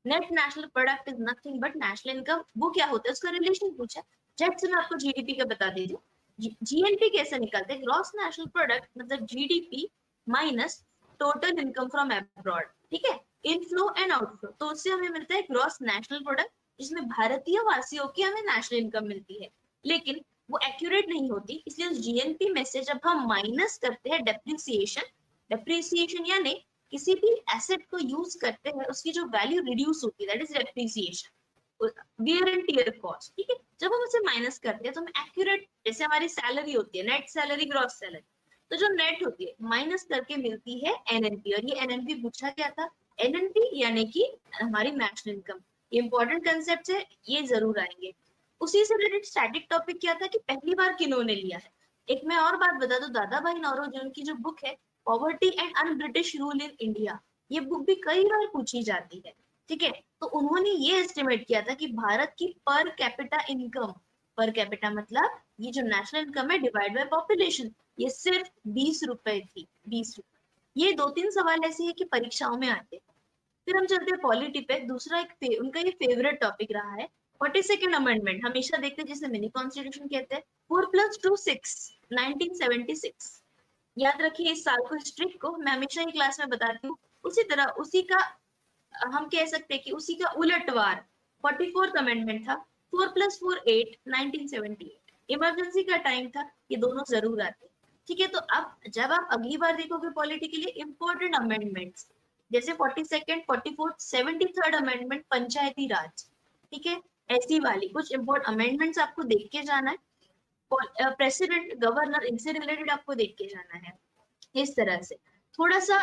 Net national product is nothing but national income, वो क्या होता है उसका रिलेशन पूछा। झट से मैं आपको जीडीपी का बता दीजिए। जीएनपी कैसे निकलते हैं, ग्रॉस नेशनल प्रोडक्ट मतलब GDP minus total income from abroad. ठीक है, इनफ्लो एंड आउटफ्लो, तो उससे हमें मिलता है ग्रॉस नेशनल प्रोडक्ट, जिसमें भारतीय वासियों की हमें नेशनल इनकम मिलती है। लेकिन वो एक्यूरेट नहीं होती, इसलिए उस जीएनपी में से जब हम माइनस करते हैं डेप्रिसिएशन यानी किसी भी एसेट को यूज करते हैं उसकी जो वैल्यू रिड्यूस होती है, that is depreciation, wear and tear cost. ठीक है, जब हम उसे माइनस करते हैं तो हम एक्यूरेट, जैसे हमारी सैलरी होती है नेट सैलरी, ग्रॉस सैलरी, तो जो नेट होती है माइनस करके मिलती है एनएनपी। और ये एनएनपी पूछा गया था, एनएनपी यानी कि हमारी नेशनल इनकम। इंपॉर्टेंट कंसेप्ट है, ये जरूर आएंगे। उसी से रिलेटेड स्टैटिक टॉपिक क्या था कि पहली बार किन्होंने लिया है। एक मैं और बात बता दूं, दादा भाई नौरोजी उनकी जो बुक है poverty and un British rule in India, ये बुक भी कई बार पूछी जाती है। ठीक है, तो उन्होंने ये एस्टिमेट किया था कि भारत की per capita income, per capita मतलब ये जो नेशनल इनकम है डिवाइड बाय पॉपुलेशन, ये सिर्फ 20 रुपए थी, 20 रुपए। ये 2-3 सवाल ऐसे हैं कि परीक्षाओं में आते हैं। फिर हम चलते हैं पॉलिटी पे। दूसरा एक उनका ये फेवरेट टॉपिक रहा है 42nd अमेंडमेंट, हमेशा देखते हैं जिसे मिनी कॉन्स्टिट्यूशन कहते हैं। 4+2 6 1976, याद रखिए इस साल को, स्ट्रिक को मैं हमेशा ही क्लास में बताती हूँ। उसी तरह उसी का हम कह सकते हैं कि उसी का उलटवार 44th अमेंडमेंट था, 4+4 8 1978, इमरजेंसी का टाइम था। ये दोनों जरूर आते। ठीक है, तो अब जब आप अगली बार देखोगे पॉलिटी के लिए इंपॉर्टेंट अमेंडमेंट्स जैसे 42nd, 44th, 73rd अमेंडमेंट पंचायती राज, ठीक है, ऐसी वाली कुछ इंपॉर्टेंट अमेंडमेंट्स आपको देख के जाना है। प्रेसिडेंट, गवर्नर, इनसे रिलेटेड आपको देख के जाना है। इस तरह से थोड़ा सा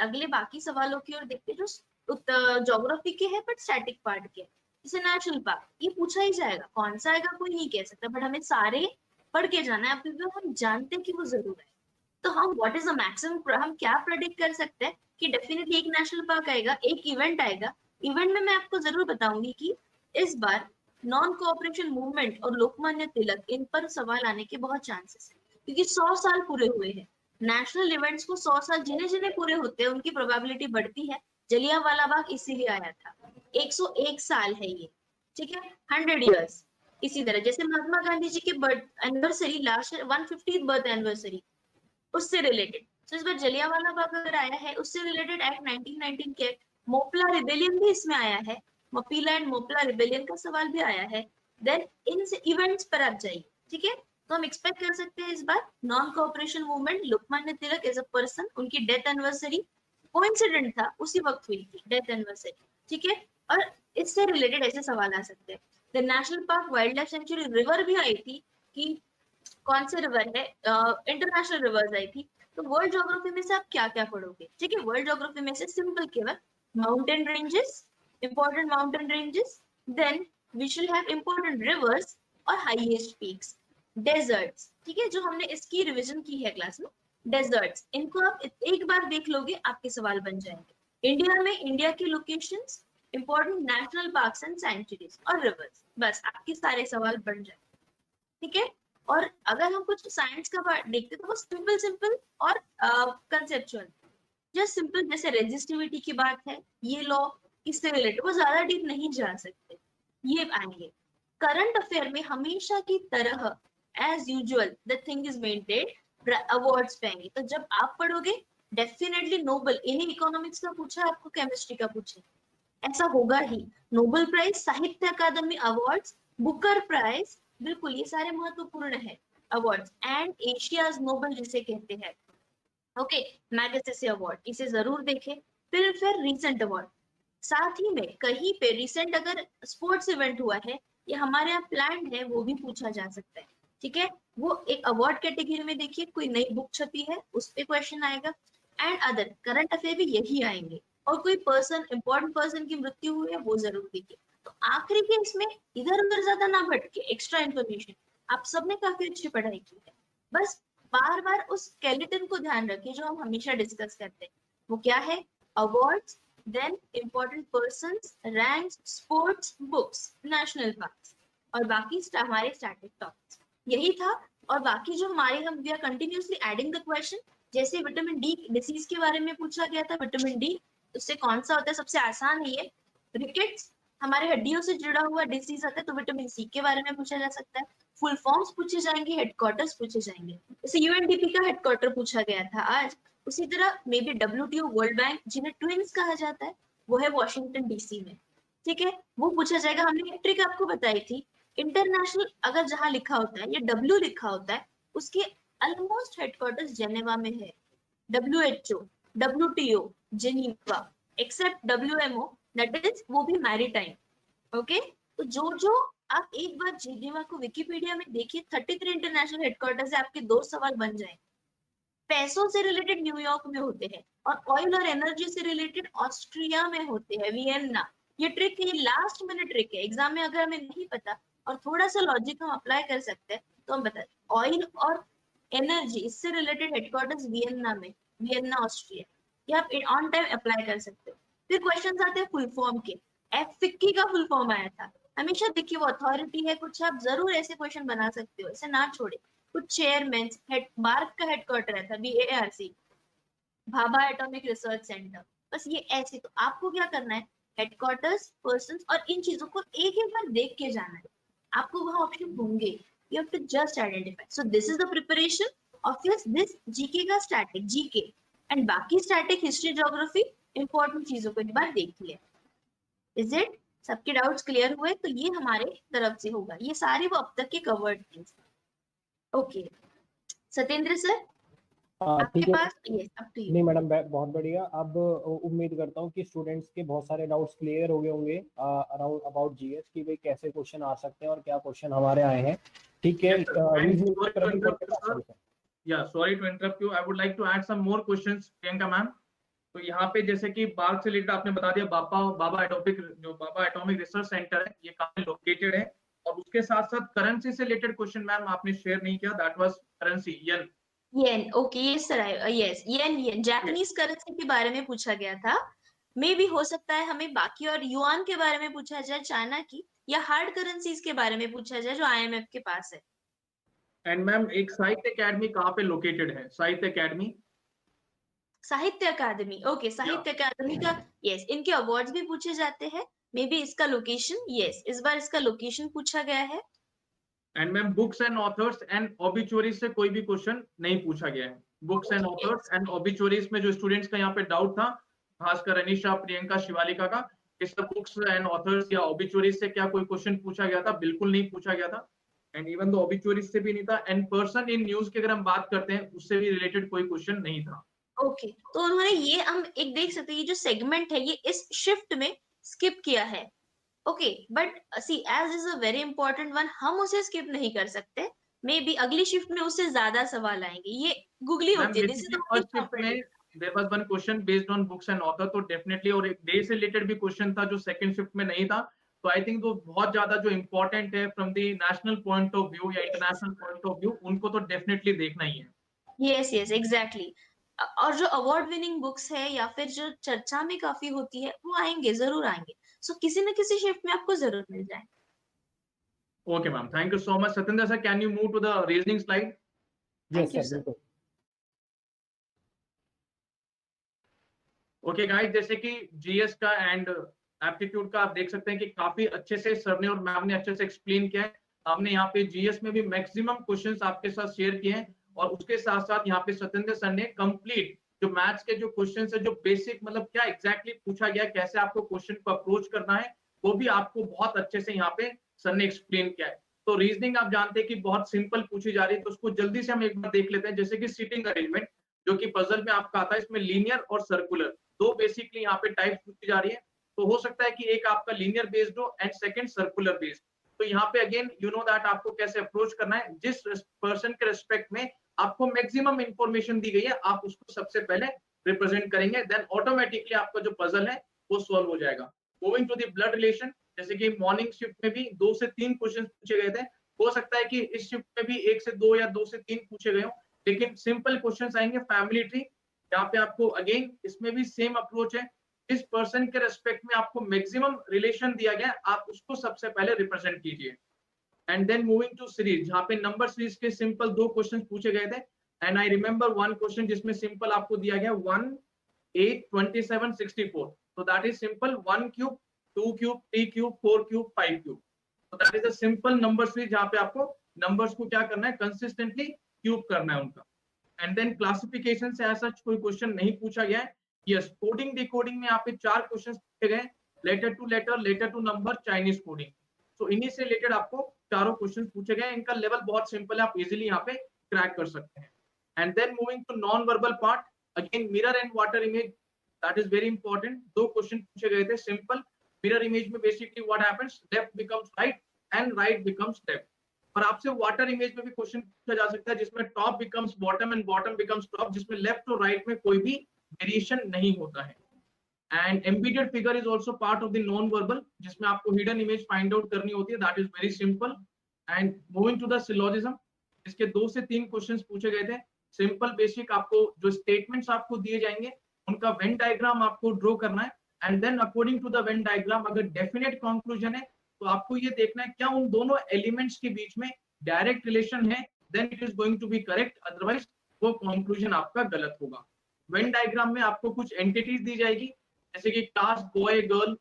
अगले बाकी सवालों की ओर देखते जो ज्योग्राफी के है बट स्टैटिक पार्ट के, जैसे नेशनल पार्क, ये पूछा ही जाएगा, कौन सा आएगा कोई नहीं कह सकता, बट हमें सारे पढ़ के जाना है क्योंकि हम जानते हैं कि वो जरूर है। तो हम व्हाट इज द मैक्सिमम, हम क्या प्रेडिक्ट कर सकते हैं कि डेफिनेटली एक नेशनल पार्क आएगा, एक इवेंट आएगा इवेंट में मैं आपको जरूर बताऊंगी कि इस बार नॉन कोऑपरेशन मूवमेंट और लोकमान्य तिलक, इन पर सवाल आने के बहुत चांसेस है, क्योंकि 100 साल पूरे हुए हैं। नेशनल इवेंट्स को 100 साल जिन्हें जिन्हें पूरे होते हैं उनकी प्रोबेबिलिटी बढ़ती है। जलियांवाला बाग इसीलिए आया था। 101 साल है ये, ठीक है, 100 इयर्स। इसी तरह जैसे महात्मा गांधी जी के birth anniversary last 150th birth anniversary, उससे रिलेटेड। तो इस बार जलियांवाला बाग अगर आया है, उससे रिलेटेड एक्ट 1919 के मोपला रिबेलियन भी इसमें आया है, मपीला एंड मोपला रिबेलियन का सवाल भी आया है। देन इन इवेंट्स पर आप जाइए, ठीक है। तो हम एक्सपेक्ट कर सकते हैं इस बार non cooperation movement, Lokmanya Tilak as a person, उनकी डेथ एनिवर्सरी कोइंसिडेंट था, उसी वक्त हुई थी डेथ एनिवर्सरी, ठीक है। और इससे रिलेटेड ऐसे सवाल आ सकते हैं। The national park wild life sanctuary river भी आई थी कि कौन से रिवर है, इंटरनेशनल रिवर्स आई थी। तो वर्ल्ड ज्योग्राफी में से आप क्या क्या पढ़ोगे, ठीक है। वर्ल्ड ज्योग्राफी में से सिंपल केवल mountain ranges, important mountain ranges, then we should have important rivers और हाईएस्ट पीक्स, डेजर्ट्स, ठीक है, जो हमने इसकी रिवीजन की है क्लास में। डेजर्ट्स, इनको आप एक बार देख लोगे, आपके सवाल बन जाएंगे। इंडिया में इंडिया की locations, important national parks and sanctuaries और रिवर्स, बस आपके सारे सवाल बन जाएंगे, ठीक है। और अगर हम कुछ साइंस का पार्ट देखते तो वो सिंपल सिंपल और कंसेप्चुअल, जस्ट सिंपल, जैसे रेजिस्टिविटी की बात है, ये लॉ इससे रिलेटेड, वो ज्यादा डीप नहीं जा सकते, ये आएंगे। करंट अफेयर में हमेशा की तरह as usual the thing is maintained, awards पे आएंगे। तो जब आप पढ़ोगे डेफिनेटली नोबल, इन्हीं इकोनॉमिक्स का पूछा है आपको, केमिस्ट्री का पूछे, ऐसा होगा ही। नोबेल प्राइज, साहित्य अकादमी अवार्ड्स, बुकर प्राइज, बिल्कुल ये सारे महत्वपूर्ण है अवार्ड्स। एंड एशियाज नोबेल जिसे कहते हैं, ओके, मैगसेसे अवार्ड, इसे जरूर देखें। फिर रीसेंट अवार्ड, साथ ही में कहीं पे रिसेंट अगर स्पोर्ट्स इवेंट हुआ है या हमारे यहाँ प्लान है, वो भी पूछा जा सकता है, ठीक है। वो एक अवार्ड कैटेगरी में देखिए, कोई नई बुक छपी है उस पे क्वेश्चन आएगा। एंड अदर करंट अफेयर भी यही आएंगे, और कोई पर्सन, इंपॉर्टेंट पर्सन की मृत्यु हुई है वो जरूर देखिए। तो आखिरी के इसमें इधर उधर ज्यादा ना भटके, एक्स्ट्रा इन्फॉर्मेशन, आप सबने काफी अच्छी पढ़ाई की है, बस बार बार उस स्केलेटन को ध्यान रखिए जो हम हमेशा डिस्कस करते हैं। वो क्या है, awards, then important persons, ranks, sports, books, national parks, और बाकी हमारे स्टैटिक टॉपिक्स, यही था। और बाकी जो हमारे, हम we are continuously adding the question. जैसे विटामिन डी डिसीज के बारे में पूछा गया था, विटामिन डी उससे कौन सा होता है, सबसे आसान है ये। रिकेट्स हमारे हड्डियों से जुड़ा हुआ डिसीज होता है, तो विटामिन सी के बारे में पूछा जा सकता है। फुल फॉर्म्स पूछे जाएंगे, हेडक्वार्टर्स पूछे जाएंगे। जैसे यूएनडीपी का हेडक्वार्टर पूछा गया था आज, उसी तरह may be WTO, world bank, जिन्हें ट्विन्स कहा जाता है, वो है वॉशिंगटन डीसी में, ठीक है, वो पूछा जाएगा। हमने एक ट्रिक आपको बताई थी, इंटरनेशनल अगर जहां लिखा होता है या डब्ल्यू लिखा होता है, उसके ऑलमोस्ट हेडक्वार्टर्स जेनेवा में है। WHO, WTO, Geneva, except WMO, that is वो भी मैरीटाइम, ओके। तो जो आप एक बार जेनेवा को विकिपीडिया में देखिए, 33 इंटरनेशनल हेडक्वार्टर्स है, आपके 2 सवाल बन जाए। पैसों से रिलेटेड न्यूयॉर्क में होते हैं, और ऑयल और एनर्जी से रिलेटेड ऑस्ट्रिया में होते हैं, वियना। ये ट्रिक है, लास्ट मिनट ट्रिक है, एग्जाम में अगर हमें नहीं पता और थोड़ा सा लॉजिक हम अप्लाई कर सकते हैं तो हम बता, ऑयल और एनर्जी इससे रिलेटेड हेडक्वार्टर्स वियना में, वियना ऑस्ट्रिया, ये आप ऑन टाइम अप्लाई कर सकते हो। फिर क्वेश्चंस आते हैं फुल फॉर्म के। फिक्की का फुल फॉर्म आया था, हमेशा देखिए वो अथॉरिटी है, कुछ आप जरूर ऐसे क्वेश्चन बना सकते हो, ऐसे ना छोड़े। कुछ चेयरमैन, बार्क का हेडक्वार्टर है था, BARC, Bhabha atomic research centre, बस ये ऐसे। तो आपको क्या करना है, हेडक्वार्टर्स, पर्संस और इन चीजों को एक एक बार देख के जाना है, आपको वहां ऑप्शन होंगे, you have to just identify. So this is the preparation of this GK का स्टैटिक, जीके एंड बाकी स्टैटिक, हिस्ट्री, ज्योग्राफी, इंपॉर्टेंट चीजों को एक बार देख लिया। इज इट, सबके डाउट्स क्लियर हुए? तो ये हमारे तरफ से होगा, ये सारे वो अब तक के covered things. Okay Satyendra sir, आपके ठीक है। पास नहीं मैडम, बहुत बढ़िया। अब उम्मीद करता हूँ कि स्टूडेंट्स के बहुत सारे डाउट्स क्लियर हो गए होंगे अराउंड अबाउट जीएस, कि भाई कैसे क्वेश्चन आ सकते हैं और क्या क्वेश्चन हमारे आए हैं, ठीक है। Sorry to interrupt you, I would like to add some more questions Priyanka ma'am. तो यहाँ पे जैसे कि बार्क से रिलेटेड आपने बता दिया, बाबा एटॉमिक रिसर्च सेंटर है, ये कहाँ लोकेटेड है, और उसके साथ साथ करेंसी से रिलेटेड क्वेश्चन मैम आपने शेयर नहीं किया, that was currency yen. Okay, yes sir, yes, yen, Japanese currency के बारे में पूछा गया था। मे भी हो सकता है हमें बाकी और युआन के बारे में पूछा जाए, चाइना की, या हार्ड करेंसीज के बारे में पूछा जाए जो आईएमएफ के पास है। एंड मैम एक साहित्य अकेडमी कहाँ पे लोकेटेड है? साहित्य अकेडमी, साहित्य अकादमी, ओके, या साहित्य अकादमी का, यस, इनके अवार्ड्स भी पूछे जाते हैं। मे बी इसका लोकेशन, यस, इस बार इसका लोकेशन पूछा गया है। And ma'am books and authors and obituaries से कोई भी क्वेश्चन नहीं पूछा गया है। Books and okay, authors and obituaries में जो स्टूडेंट्स का यहाँ पे डाउट था, खासकर अनिशा, प्रियंका, शिवालिका का, इस बुक्स एंड ऑथर्स या ऑबिचुअरीज से क्या कोई क्वेश्चन पूछा गया था? बिल्कुल नहीं पूछा गया था। एंड इवन दो ऑबिचुअरीज से भी नहीं था। एंड पर्सन इन न्यूज की अगर हम बात करते हैं, उससे भी रिलेटेड कोई क्वेश्चन नहीं था। ओके, तो उन्होंने ये, हम एक देख सकते हैं, ये जो सेगमेंट है ये इस शिफ्ट में स्किप किया है। Okay, but see age is a very important one, हम उसे स्किप नहीं कर सकते। मे बी अगली शिफ्ट में उससे ज्यादा सवाल आएंगे, ये गुगली मैम होती है, दिस इज बेसिकली हमारी फर्स्ट शिफ्ट में property. There was one question based on books and author, तो डेफिनेटली, और एक डे से रिलेटेड भी क्वेश्चन था जो सेकंड शिफ्ट में नहीं था। तो आई थिंक वो बहुत ज्यादा जो इंपॉर्टेंट है from the national point of view या इंटरनेशनल पॉइंट ऑफ व्यू, उनको तो डेफिनेटली देखना ही है। Yes yes exactly. और जो अवार्ड विनिंग बुक्स है या फिर जो चर्चा में काफी होती है, वो आएंगे, जरूर आएंगे। सो किसी न किसी शिफ्ट में आपको जरूर मिल जाए। Okay ma'am, thank you so much. Satyendra sir, can you move to the reasoning slide? Yes thank you sir, sir. बिल्कुल। ओके गाइस, जैसे कि जीएस का एंड एप्टीट्यूड का आप देख सकते हैं कि काफी अच्छे से सर ने और मैम ने अच्छे से एक्सप्लेन किया है। हमने यहाँ पे जीएस में भी मैक्सिमम क्वेश्चंस आपके साथ शेयर किए हैं, और उसके साथ साथ यहाँ पे सत्येंद्र सर ने कंप्लीट जो मैथ्स के जो क्वेश्चंस है, जो बेसिक मतलब क्या एग्जैक्टली पूछा गया, कैसे आपको क्वेश्चन को अप्रोच करना है, वो भी आपको बहुत अच्छे से यहाँ पे सर ने एक्सप्लेन किया है। तो रीजनिंग आप जानते हैं कि बहुत सिंपल पूछी जा रही है, तो उसको जल्दी से हम एक बार देख लेते हैं। जैसे कि सीटिंग अरेंजमेंट, जो कि पजल में आपका आता है, इसमें लीनियर और सर्कुलर दो बेसिकली यहाँ पे टाइप्स पूछी जा रही है। तो हो सकता है कि एक आपका लीनियर बेस्ड हो एंड सेकंड सर्कुलर बेस्ड। तो यहाँ पे अगेन यू नो दैट आपको कैसे अप्रोच करना है, जिस पर्सन के रिस्पेक्ट में आपको मैक्सिमम इंफॉर्मेशन दी गई है, आप उसको सबसे पहले रिप्रेजेंट करेंगे, देन ऑटोमेटिकली आपका जो पजल है वो सॉल्व हो जाएगा। Moving to the blood relation, जैसे कि मॉर्निंग शिफ्ट में भी 2 से 3 क्वेश्चन पूछे गए थे, हो सकता है कि इस शिफ्ट में भी 1 से 2 या 2 से 3 पूछे गए हो, लेकिन सिंपल क्वेश्चंस आएंगे। फैमिली ट्री, यहाँ पे आपको अगेन इसमें भी सेम अप्रोच है, जिस पर्सन के रेस्पेक्ट में आपको मैक्सिमम रिलेशन दिया गया, आप उसको सबसे पहले रिप्रेजेंट कीजिए। And then moving to series, जहाँ पे नंबर सीरीज के सिंपल 2 क्वेश्चन पूछे गए थे। And I remember one question जिसमें सिंपल आपको दिया गया 1 8 27 64, तो that is simple 1 cube 2 cube 3 cube 4 cube 5 cube. तो that is a simple number series, जहाँ पे आपको नंबर्स को क्या करना है, कंसिस्टेंटली क्यूब करना है उनका। एंड देन क्लासिफिकेशन से ऐसा कोई क्वेश्चन नहीं पूछा गया है। यस, कोडिंग डिकोडिंग में यहाँ पे 4 क्वेश्चन पूछे गए, letter to letter, letter to number, Chinese coding. तो इन्हीं से रिलेटेड आपको चारों क्वेश्चन पूछे गए। इनका लेवल बहुत सिंपल है, आप इजीली यहाँ पे क्रैक कर सकते हैं। And then moving to non verbal part, again mirror and water image, that is very important. 2 question पूछे गए थे सिंपल। मिरर इमेज में basically what happens, left becomes right and right becomes left. और आपसे वाटर इमेज में भी क्वेश्चन पूछा जा सकता है, जिसमें top becomes bottom and bottom becomes top, जिसमें लेफ्ट और राइट में कोई भी वेरिएशन नहीं होता है। And embedded figure is also part of the non verbal, जिसमें आपको हिडन इमेज फाइंड आउट करनी होती है, that is very simple. And moving to the syllogism, इसके 2 से 3 क्वेश्चंस पूछे गए थे सिंपल बेसिक। आपको जो स्टेटमेंट्स आपको दिए जाएंगे, उनका वेन डायग्राम आपको ड्रॉ करना है। And then according to the Venn diagram, अगर डेफिनेट कंक्लूजन है, तो आपको ये देखना है क्या उन दोनों एलिमेंट्स के बीच में डायरेक्ट रिलेशन है, then it is going to be correct, otherwise वो कंक्लूजन आपका गलत होगा। वेन डायग्राम में आपको कुछ एंटिटीज दी जाएगी, जैसे कि class, boy, girl,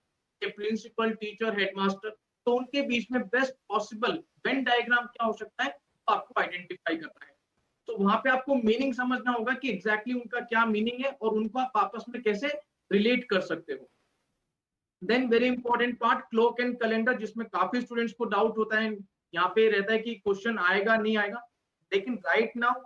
principal, teacher, headmaster, तो उनके बीच में बेस्ट पॉसिबल वेन डायग्राम क्या हो सकता है, तो आपको आइडेंटिफाई करना है। तो वहां पे आपको मीनिंग समझना होगा कि एग्जैक्टली उनका क्या मीनिंग है और उनको आप आपस में कैसे रिलेट कर सकते हो। Then very important part, clock and calendar, जिसमें काफी स्टूडेंट्स को डाउट होता है, यहाँ पे रहता है कि क्वेश्चन आएगा नहीं आएगा। लेकिन राइट नाउ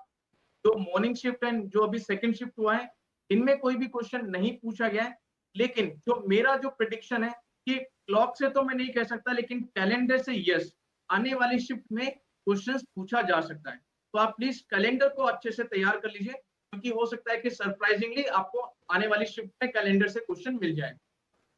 जो मॉर्निंग शिफ्ट एंड जो अभी सेकंड शिफ्ट हुआ है, इनमें कोई भी क्वेश्चन नहीं पूछा गया है। लेकिन जो मेरा जो प्रिडिक्शन है कि क्लॉक से तो मैं नहीं कह सकता, लेकिन कैलेंडर से यस, आने वाली शिफ्ट में क्वेश्चंस पूछा जा सकता है। तो आप प्लीज कैलेंडर को अच्छे से तैयार कर लीजिए, क्योंकि हो सकता है कि सरप्राइजिंगली आपको आने वाली शिफ्ट में कैलेंडर से क्वेश्चन मिल जाए।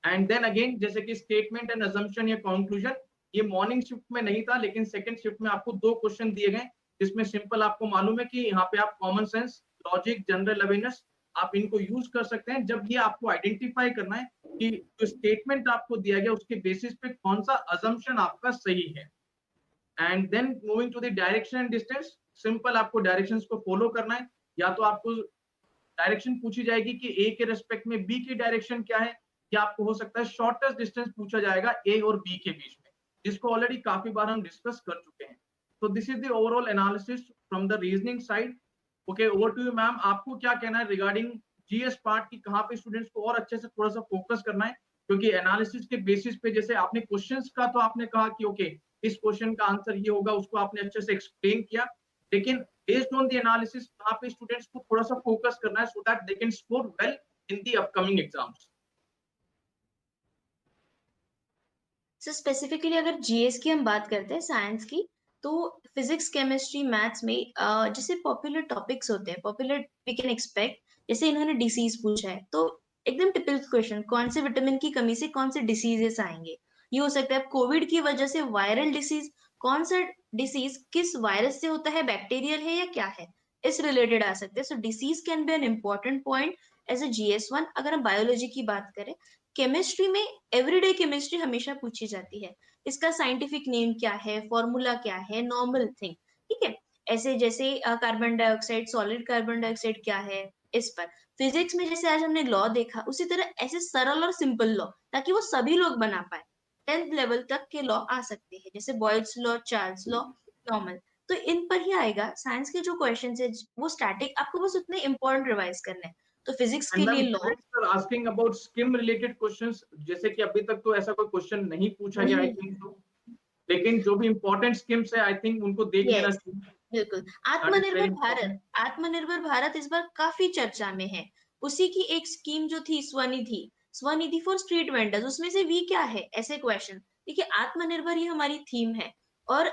एंड देन अगेन, जैसे कि स्टेटमेंट एंड अजम्पशन या कंक्लूजन, ये मॉर्निंग शिफ्ट में नहीं था, लेकिन सेकंड शिफ्ट में आपको 2 क्वेश्चन दिए गए, जिसमें सिंपल आपको मालूम है कि यहाँ पे आप common sense, logic, general awareness, आप इनको यूज कर सकते हैं जब ये आपको आइडेंटिफाई करना है कि जो स्टेटमेंट आपको दिया गया उसके बेसिस पे कौन सा अजम्पशन आपका सही है। And then moving to the direction and distance, simple आपको डायरेक्शंस को फॉलो करना है। या तो आपको डायरेक्शन पूछी जाएगी कि ए के रेस्पेक्ट में बी की डायरेक्शन क्या है, या आपको हो सकता है शॉर्टेस्ट डिस्टेंस पूछा जाएगा ए और बी के बीच में, जिसको ऑलरेडी काफी बार हम डिस्कस कर चुके हैं। तो this is the overall analysis from the reasoning side. Okay, over to you ma'am, आपको क्या कहना है रिगार्डिंग जीएस पार्ट की, कहाँ पे स्टूडेंट्स को और अच्छे से थोड़ा सा फोकस करना है? क्योंकि एनालिसिस के बेसिस पे जैसे आपने क्वेश्चंस का तो आपने कहा कि ओके इस क्वेश्चन का आंसर ये होगा, उसको आपने अच्छे से एक्सप्लेन किया, लेकिन बेस्ड ऑन द एनालिसिस कहाँ पे स्टूडेंट्स को थोड़ा सा फोकस करना है so that they can score well in the upcoming exams? So specifically अगर जीएस की हम बात करते हैं, साइंस की, तो फिजिक्स, केमिस्ट्री, मैथ्स में जैसे पॉपुलर टॉपिक्स होते हैं, पॉपुलर वी कैन एक्सपेक्ट, जैसे इन्होंने डिसीज पूछा है तो एकदम टिपिकल क्वेश्चन, कौन से विटामिन की कमी से कौन से डिसीजेस आएंगे। ये हो सकता है कोविड की वजह से वायरल डिसीज, कौन सा डिसीज किस वायरस से होता है, बैक्टीरियल है या क्या है, इस रिलेटेड आ सकते हैं। So disease can be an important point as a GS1। अगर हम बायोलॉजी की बात करें, केमिस्ट्री में एवरीडे केमिस्ट्री हमेशा पूछी जाती है, इसका साइंटिफिक नेम क्या है, फॉर्मूला क्या है, नॉर्मल थिंग, ठीक है। ऐसे जैसे carbon dioxide, solid carbon dioxide क्या है, इस पर। फिजिक्स में जैसे आज हमने लॉ देखा, उसी तरह ऐसे सरल और सिंपल लॉ, ताकि वो सभी लोग बना पाए, 10th लेवल तक के लॉ आ सकते हैं, जैसे boils law, Charles law, normal. तो इन पर ही आएगा। साइंस के जो क्वेश्चन है वो स्टैटिक, आपको बस उतने इंपॉर्टेंट रिवाइज करने हैं। तो फिजिक्स के लिए law, asking about scheme related questions, जैसे कि अभी तक तो ऐसा कोई क्वेश्चन नहीं पूछा गया आई थिंक तो, लेकिन जो भी इंपॉर्टेंट स्कीम्स है आई थिंक उनको देख लेना चाहिए। बिल्कुल। आत्मनिर्भर भारत इस बार काफी चर्चा में है। उसी की एक स्कीम जो थी स्वनिधि फॉर स्ट्रीट वेंडर्स, उसमें से वी क्या है, ऐसे क्वेश्चन। देखिए, आत्मनिर्भर ही हमारी थीम है। और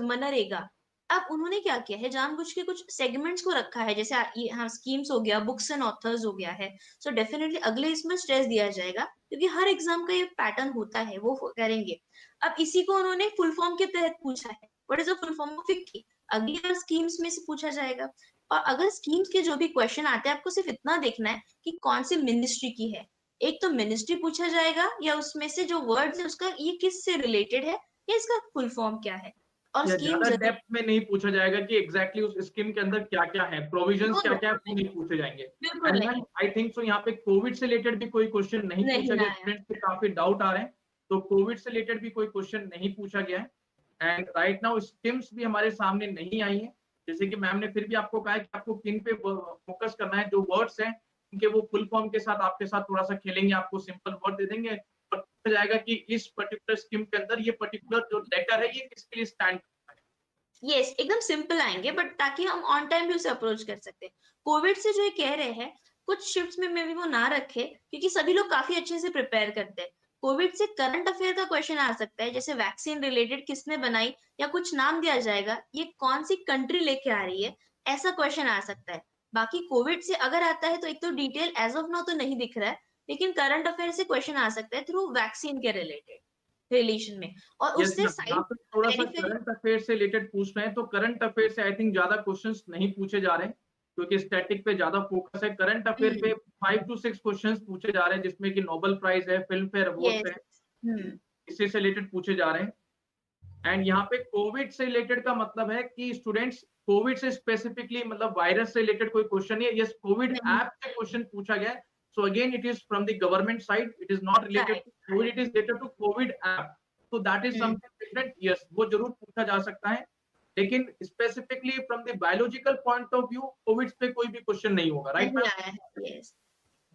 मनरेगा, अब उन्होंने क्या किया है, जानबूझ के कुछ सेगमेंट्स को रखा है, जैसे ये हाँ स्कीम्स हो गया, बुक्स एंड ऑथर्स हो गया है। सो डेफिनेटली अगले इसमें स्ट्रेस दिया जाएगा, क्योंकि हर एग्जाम का ये पैटर्न होता है, वो करेंगे। अब इसी को उन्होंने फुल फॉर्म के तहत पूछा है, what is the full form of FICCI, अगली बार स्कीम्स में से पूछा जाएगा। और अगर स्कीम्स के जो भी क्वेश्चन आते हैं, आपको सिर्फ इतना देखना है कि कौन सी मिनिस्ट्री की है। एक तो मिनिस्ट्री पूछा जाएगा, या उसमें से जो वर्ड्स है उसका ये किस से रिलेटेड है, या इसका फुल फॉर्म क्या है। और स्कीम ज्यादा डेप्थ में नहीं पूछा जाएगा कि एग्जैक्टली उस स्कीम के अंदर क्या क्या है, प्रोविजंस क्या क्या है, वो नहीं पूछे जाएंगे। आई थिंक सो यहाँ पे कोविड से रिलेटेड भी कोई क्वेश्चन नहीं पूछा गया, स्टूडेंट्स पे काफी डाउट आ रहे हैं, तो कोविड से रिलेटेड भी कोई क्वेश्चन नहीं पूछा गया है। एंड राइट नाउ स्कीम्स भी हमारे सामने नहीं आई है, जैसे कि मैम ने फिर भी आपको कहा है कि आपको किन पे फोकस करना है, जो वर्ड्स हैं उनके वो फुल फॉर्म के साथ आपके साथ थोड़ा सा खेलेंगे, आपको सिंपल वर्ड दे देंगे और पूछा जाएगा कि इस पर्टिकुलर स्कीम के अंदर ये पर्टिकुलर जो लेटर है ये किसके लिए स्टैंड करता है। यस, एकदम सिंपल आएंगे, बट ताकि हम ऑन टाइम भी उसे अप्रोच कर सकते हैं। कोविड से जो ये कह रहे हैं, कुछ शिफ्ट्स में भी वो ना रखे, क्योंकि सभी लोग काफी अच्छे से प्रिपेयर करते हैं। कोविड से करंट अफेयर का क्वेश्चन आ सकता है, जैसे वैक्सीन रिलेटेड किसने बनाई, या कुछ नाम दिया जाएगा, ये कौन सी कंट्री लेके आ रही है, ऐसा क्वेश्चन आ सकता है। बाकी कोविड से अगर आता है तो एक तो डिटेल एज ऑफ नाउ तो नहीं दिख रहा है, लेकिन करंट अफेयर से क्वेश्चन आ सकता है थ्रू वैक्सीन के रिलेशन में। और उससे थोड़ा सा करंट अफेयर से रिलेटेड पूछ रहे हैं, तो करंट अफेयर से आई थिंक ज्यादा क्वेश्चंस नहीं पूछे जा रहे हैं, क्योंकि स्टैटिक पे ज्यादा फोकस है। करंट अफेयर पे 5 to 6 क्वेश्चंस पूछे जा रहे हैं, जिसमें कि नोबेल प्राइज है, फिल्म फेयर अवार्ड्स है, इससे से रिलेटेड पूछे जा रहे हैं। एंड यहाँ पे कोविड से रिलेटेड का मतलब है कि स्टूडेंट्स कोविड से स्पेसिफिकली मतलब वायरस से रिलेटेड कोई क्वेश्चन नहीं है, यस कोविड ऐप से क्वेश्चन पूछा गया है। So again, it is from the government side. It is not related to COVID. It is related to COVID app. So that is something different. Yes, वो जरूर पूछा जा सकता है, लेकिन specifically from the biological point of view, COVID पे कोई भी क्वेश्चन नहीं होगा, right?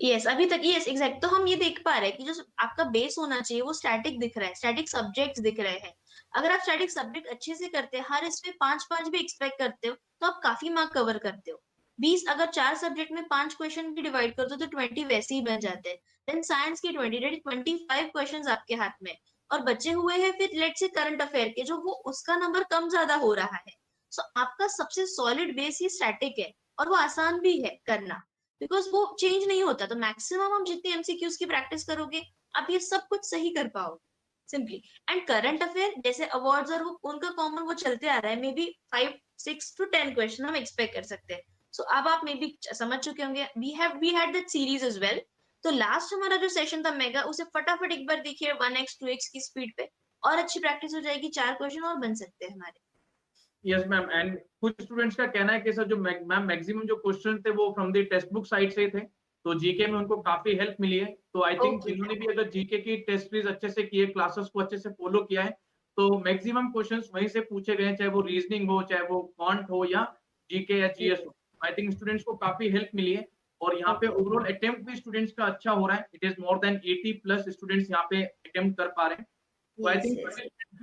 Yes, अभी तक yes, exact. तो हम ये देख पा रहे हैं कि जो आपका बेस होना चाहिए वो स्टैटिक दिख रहा है, स्टैटिक सब्जेक्ट्स दिख रहे हैं। अगर आप स्टैटिक सब्जेक्ट अच्छे से करते हैं, हर इसमें 5-5 भी एक्सपेक्ट करते हो, तो आप काफी मार्क कवर करते हो। 20 अगर 4 सब्जेक्ट में 5 क्वेश्चन की डिवाइड कर दो तो 20 वैसे ही बन जाते हैं। देन साइंस की 25 क्वेश्चंस आपके हाथ में, और बचे हुए हैं फिर लेट्स से करंट अफेयर के, जो वो उसका नंबर कम ज्यादा हो रहा है। सो आपका सबसे सॉलिड बेस ही स्टैटिक है, और वो आसान भी है करना, बिकॉज वो चेंज नहीं होता। तो मैक्सिमम हम जितनी MCQs की प्रैक्टिस करोगे, आप ये सब कुछ सही कर पाओगे सिंपली। एंड करंट अफेयर जैसे अवार्ड्स और वो उनका कॉमन वो चलते आ रहा है, मे बी 5, 6 to 10 क्वेश्चन हम एक्सपेक्ट कर सकते हैं। सो अब आप मे बी समझ चुके होंगे, we had that series as well, तो लास्ट हमारा जो सेशन था मेगा, उसे फटाफट एक बार देखिए 1x 2x की स्पीड पे, और अच्छी प्रैक्टिस हो जाएगी, 4 क्वेश्चन और बन सकते हैं हमारे। यस मैम, एंड कुछ स्टूडेंट्स का कहना है कि सर जो मैम मैक्सिमम जो क्वेश्चन थे वो from the text book side से थे, तो जीके में उनको काफी हेल्प मिली है। तो आई थिंक Okay. जिन्होंने भी अगर जीके की टेस्ट सीरीज अच्छे से किए, क्लासेस को अच्छे से फॉलो किया है, तो मैक्सिमम क्वेश्चंस वहीं से पूछे गए हैं, चाहे वो रीजनिंग हो, चाहे वो क्वांट हो या जीके या जीएस हो। आई थिंक स्टूडेंट्स को काफी हेल्प मिली है, और यहाँ पे ओवरऑल अटेम्प्ट भी स्टूडेंट्स का अच्छा हो रहा है। It is more than 80+ students यहाँ पे अटेम्प्ट कर पा रहे हैं। तो आई थिंक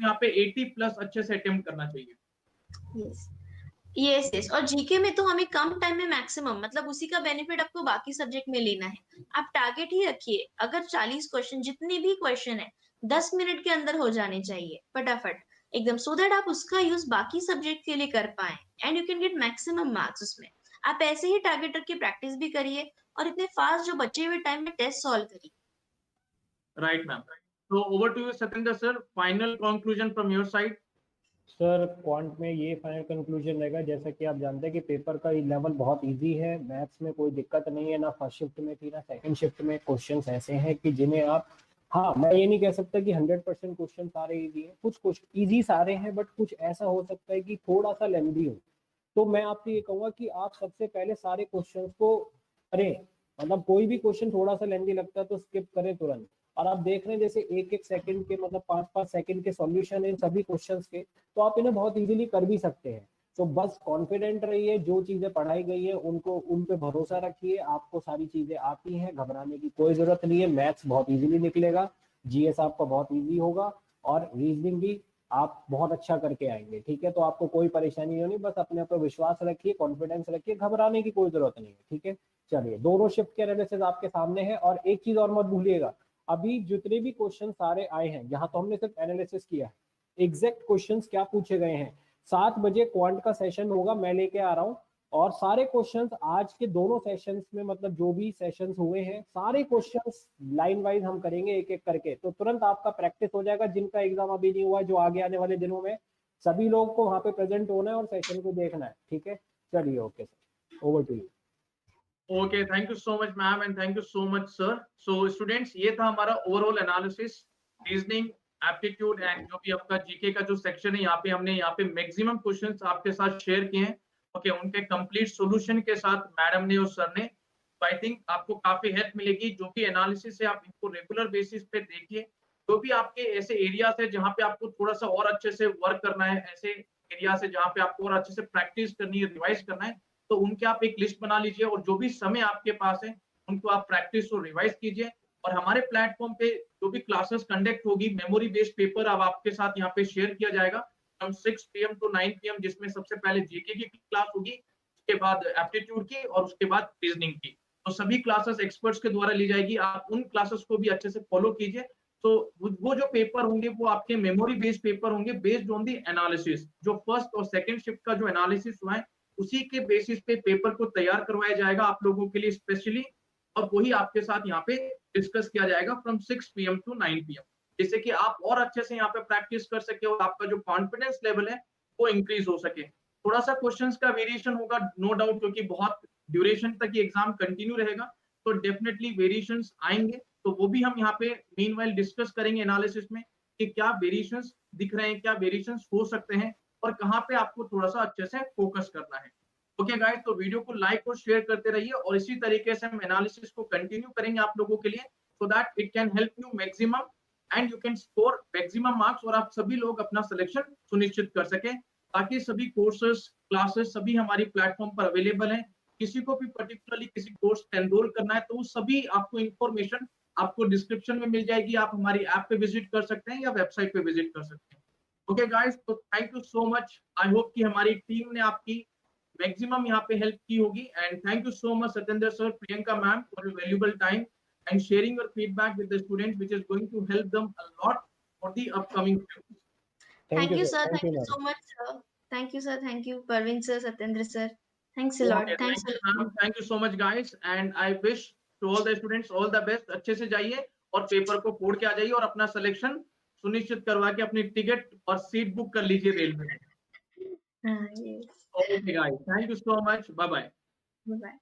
यहाँ पे 80+ अच्छे से अटेम्प्ट करना चाहिए। यस यस, और जीके में तो हमें कम टाइम में मैक्सिमम, मतलब उसी का बेनिफिट आपको बाकी सब्जेक्ट में लेना है। आप टारगेट ही रखिए, अगर 40 क्वेश्चन, जितने भी क्वेश्चन है 10 मिनट के अंदर हो जाने चाहिए फटाफट एकदम, सो दैट आप उसका यूज बाकी सब्जेक्ट के लिए कर पाए and you can get maximum marks उसमें। आप ऐसे ही टारगेट रख के प्रैक्टिस भी करिए, और इतने फास्ट जो बचे हुए टाइम में टेस्ट सॉल्व करिए। राइट मैम, तो over to you Satyendra sir, final conclusion from your side. Sir quant में ये फाइनल कंक्लूजन रहेगा, जैसा कि आप जानते हैं कि पेपर का लेवल बहुत इजी है, मैथ्स में कोई दिक्कत नहीं है, ना फर्स्ट शिफ्ट में थी ना सेकंड शिफ्ट में। क्वेश्चंस ऐसे हैं कि जिन्हें आप, हाँ मैं ये नहीं कह सकता कि 100% क्वेश्चन सारे इजी हैं, कुछ इजी सारे हैं, बट कुछ ऐसा हो सकता है कि थोड़ा सा लेंदी हो। तो मैं आपसे ये कहूँगा कि आप सबसे पहले सारे क्वेश्चंस को करें, मतलब कोई भी क्वेश्चन थोड़ा सा लेंदी लगता है तो स्किप करें तुरंत। और आप देख रहे हैं जैसे 1-1 सेकंड के, मतलब 5-5 सेकंड के सॉल्यूशन इन सभी क्वेश्चंस के, तो आप इन्हें बहुत इजीली कर भी सकते हैं। तो बस कॉन्फिडेंट रहिए, जो चीजें पढ़ाई गई है उनको, उन पे भरोसा रखिए, आपको सारी चीजें आती हैं, घबराने की कोई जरूरत नहीं है। मैथ्स बहुत इजीली निकलेगा, जीएस आपका बहुत इजी होगा, और रीजनिंग भी आप बहुत अच्छा करके आएंगे। ठीक है, तो आपको कोई परेशानी नहीं होनी, बस अपने ऊपर विश्वास रखिए, कॉन्फिडेंस रखिए, घबराने की कोई जरूरत नहीं है। ठीक है, चलिए दोनों शिफ्ट के एनालिसिस आपके सामने है। और एक चीज और मत भूलिएगा, अभी जितने भी क्वेश्चन सारे आए हैं, यहाँ तो हमने सिर्फ एनालिसिस किया है, एग्जैक्ट क्वेश्चंस क्या पूछे गए हैं। 7 बजे क्वांट का सेशन होगा, मैं लेके आ रहा हूँ, और सारे क्वेश्चंस आज के दोनों सेशंस में, मतलब जो भी सेशंस हुए हैं, सारे क्वेश्चंस लाइन वाइज हम करेंगे एक एक करके, तो तुरंत आपका प्रैक्टिस हो जाएगा। जिनका एग्जाम अभी नहीं हुआ है, जो आगे आने वाले दिनों में, सभी लोगों को वहां पे प्रेजेंट होना है और सेशन को देखना है। ठीक है, चलिए, okay sir, over to you. Okay, thank you so much ma'am, and thank you so much sir. So students, ये था हमारा overall analysis, reasoning, aptitude and जो भी आपका जीके का जो सेक्शन है, यहाँ पे हमने मैक्सिमम क्वेश्चंस आपके साथ शेयर किए हैं। ओके, उनके कंप्लीट सॉल्यूशन के साथ मैडम ने और सर ने। तो आई थिंक आपको काफी हेल्प मिलेगी। जो भी एनालिसिस है आप इनको रेगुलर बेसिस पे देखिए। जो भी आपके ऐसे एरियाज है जहाँ पे आपको थोड़ा सा और अच्छे से वर्क करना है, ऐसे एरियाज है जहाँ पे आपको और अच्छे से प्रैक्टिस करनी है, रिवाइज करना है, तो उनके आप एक लिस्ट बना लीजिए, और जो भी समय आपके पास है उनको आप प्रैक्टिस और रिवाइज कीजिए। और हमारे प्लेटफॉर्म पे जो भी क्लासेस कंडक्ट होगी, मेमोरी बेस्ड पेपर अब आपके साथ यहाँ पे शेयर किया जाएगा फ्रॉम 6 PM to 9 PM, जिसमें सबसे पहले जीके की क्लास होगी, उसके बाद एप्टीट्यूड की, और उसके बाद रीजनिंग की। तो सभी क्लासेस एक्सपर्ट्स के द्वारा ली जाएगी, आप उन क्लासेस को भी अच्छे से फॉलो कीजिए। तो वो जो पेपर होंगे वो आपके मेमोरी बेस्ड पेपर होंगे, बेस्ड ऑन दी एनालिसिस। जो फर्स्ट और सेकंड शिफ्ट का जो एनालिसिस हुआ है, उसी के बेसिस पे पेपर को तैयार करवाया जाएगा आप लोगों के लिए स्पेशली, और वही आपके साथ यहाँ पे डिस्कस किया जाएगा फ्रॉम 6 PM to 9 PM, जिससे कि आप और अच्छे से यहाँ पे प्रैक्टिस कर सके और आपका जो कॉन्फिडेंस लेवल है वो इंक्रीज हो सके। थोड़ा सा क्वेश्चंस का वेरिएशन होगा, नो डाउट, क्योंकि बहुत ड्यूरेशन तक ये एग्जाम कंटिन्यू रहेगा, तो डेफिनेटली वेरिएशंस आएंगे। तो वो भी हम यहाँ पे मीनवाइल डिस्कस करेंगे एनालिसिस में कि क्या वेरिएशंस दिख रहे हैं, क्या वेरिएशंस हो सकते हैं, और कहाँ पे आपको थोड़ा सा अच्छे से फोकस करना है। ओके गाइस, तो वीडियो को लाइक और शेयर करते रहिए, और इसी तरीके से हम एनालिसिस को कंटिन्यू करेंगे आप लोगों के लिए, so that it can help you maximum and you can score maximum marks, और आप सभी लोग अपना सिलेक्शन सुनिश्चित कर सके। बाकी सभी कोर्सेस, क्लासेस सभी हमारी प्लेटफॉर्म पर अवेलेबल हैं। किसी को भी पर्टिकुलरली किसी कोर्स में एनरोल करना है तो सभी आपको इंफॉर्मेशन आपको डिस्क्रिप्शन में मिल जाएगी। आप हमारी ऐप पे विजिट कर सकते हैं या वेबसाइट पे विजिट कर सकते हैं। ओके गाइस, तो thank you so much. I hope कि हमारी टीम ने आपकी मैक्सिमम यहाँ पे हेल्प की होगी, and thank you so much Satyendra sir, Priyanka ma'am, for your valuable time and sharing your feedback with the students, which is going to help them a lot for the upcoming students. Thank you sir, Thank thank you you so much sir, thank you sir, thank you Parveen sir, Satyendra sir, thanks a lot, Okay, thanks thank a you lot. ma'am, thank you so much guys, and I wish to all the students all the best। अच्छे से जाइए और पेपर को फोड़ के आ जाइए, और अपना सिलेक्शन सुनिश्चित करवा के अपनी टिकट और सीट बुक कर लीजिए रेलवे में। Yes. Okay guys, thank you so much, bye bye। Bye bye।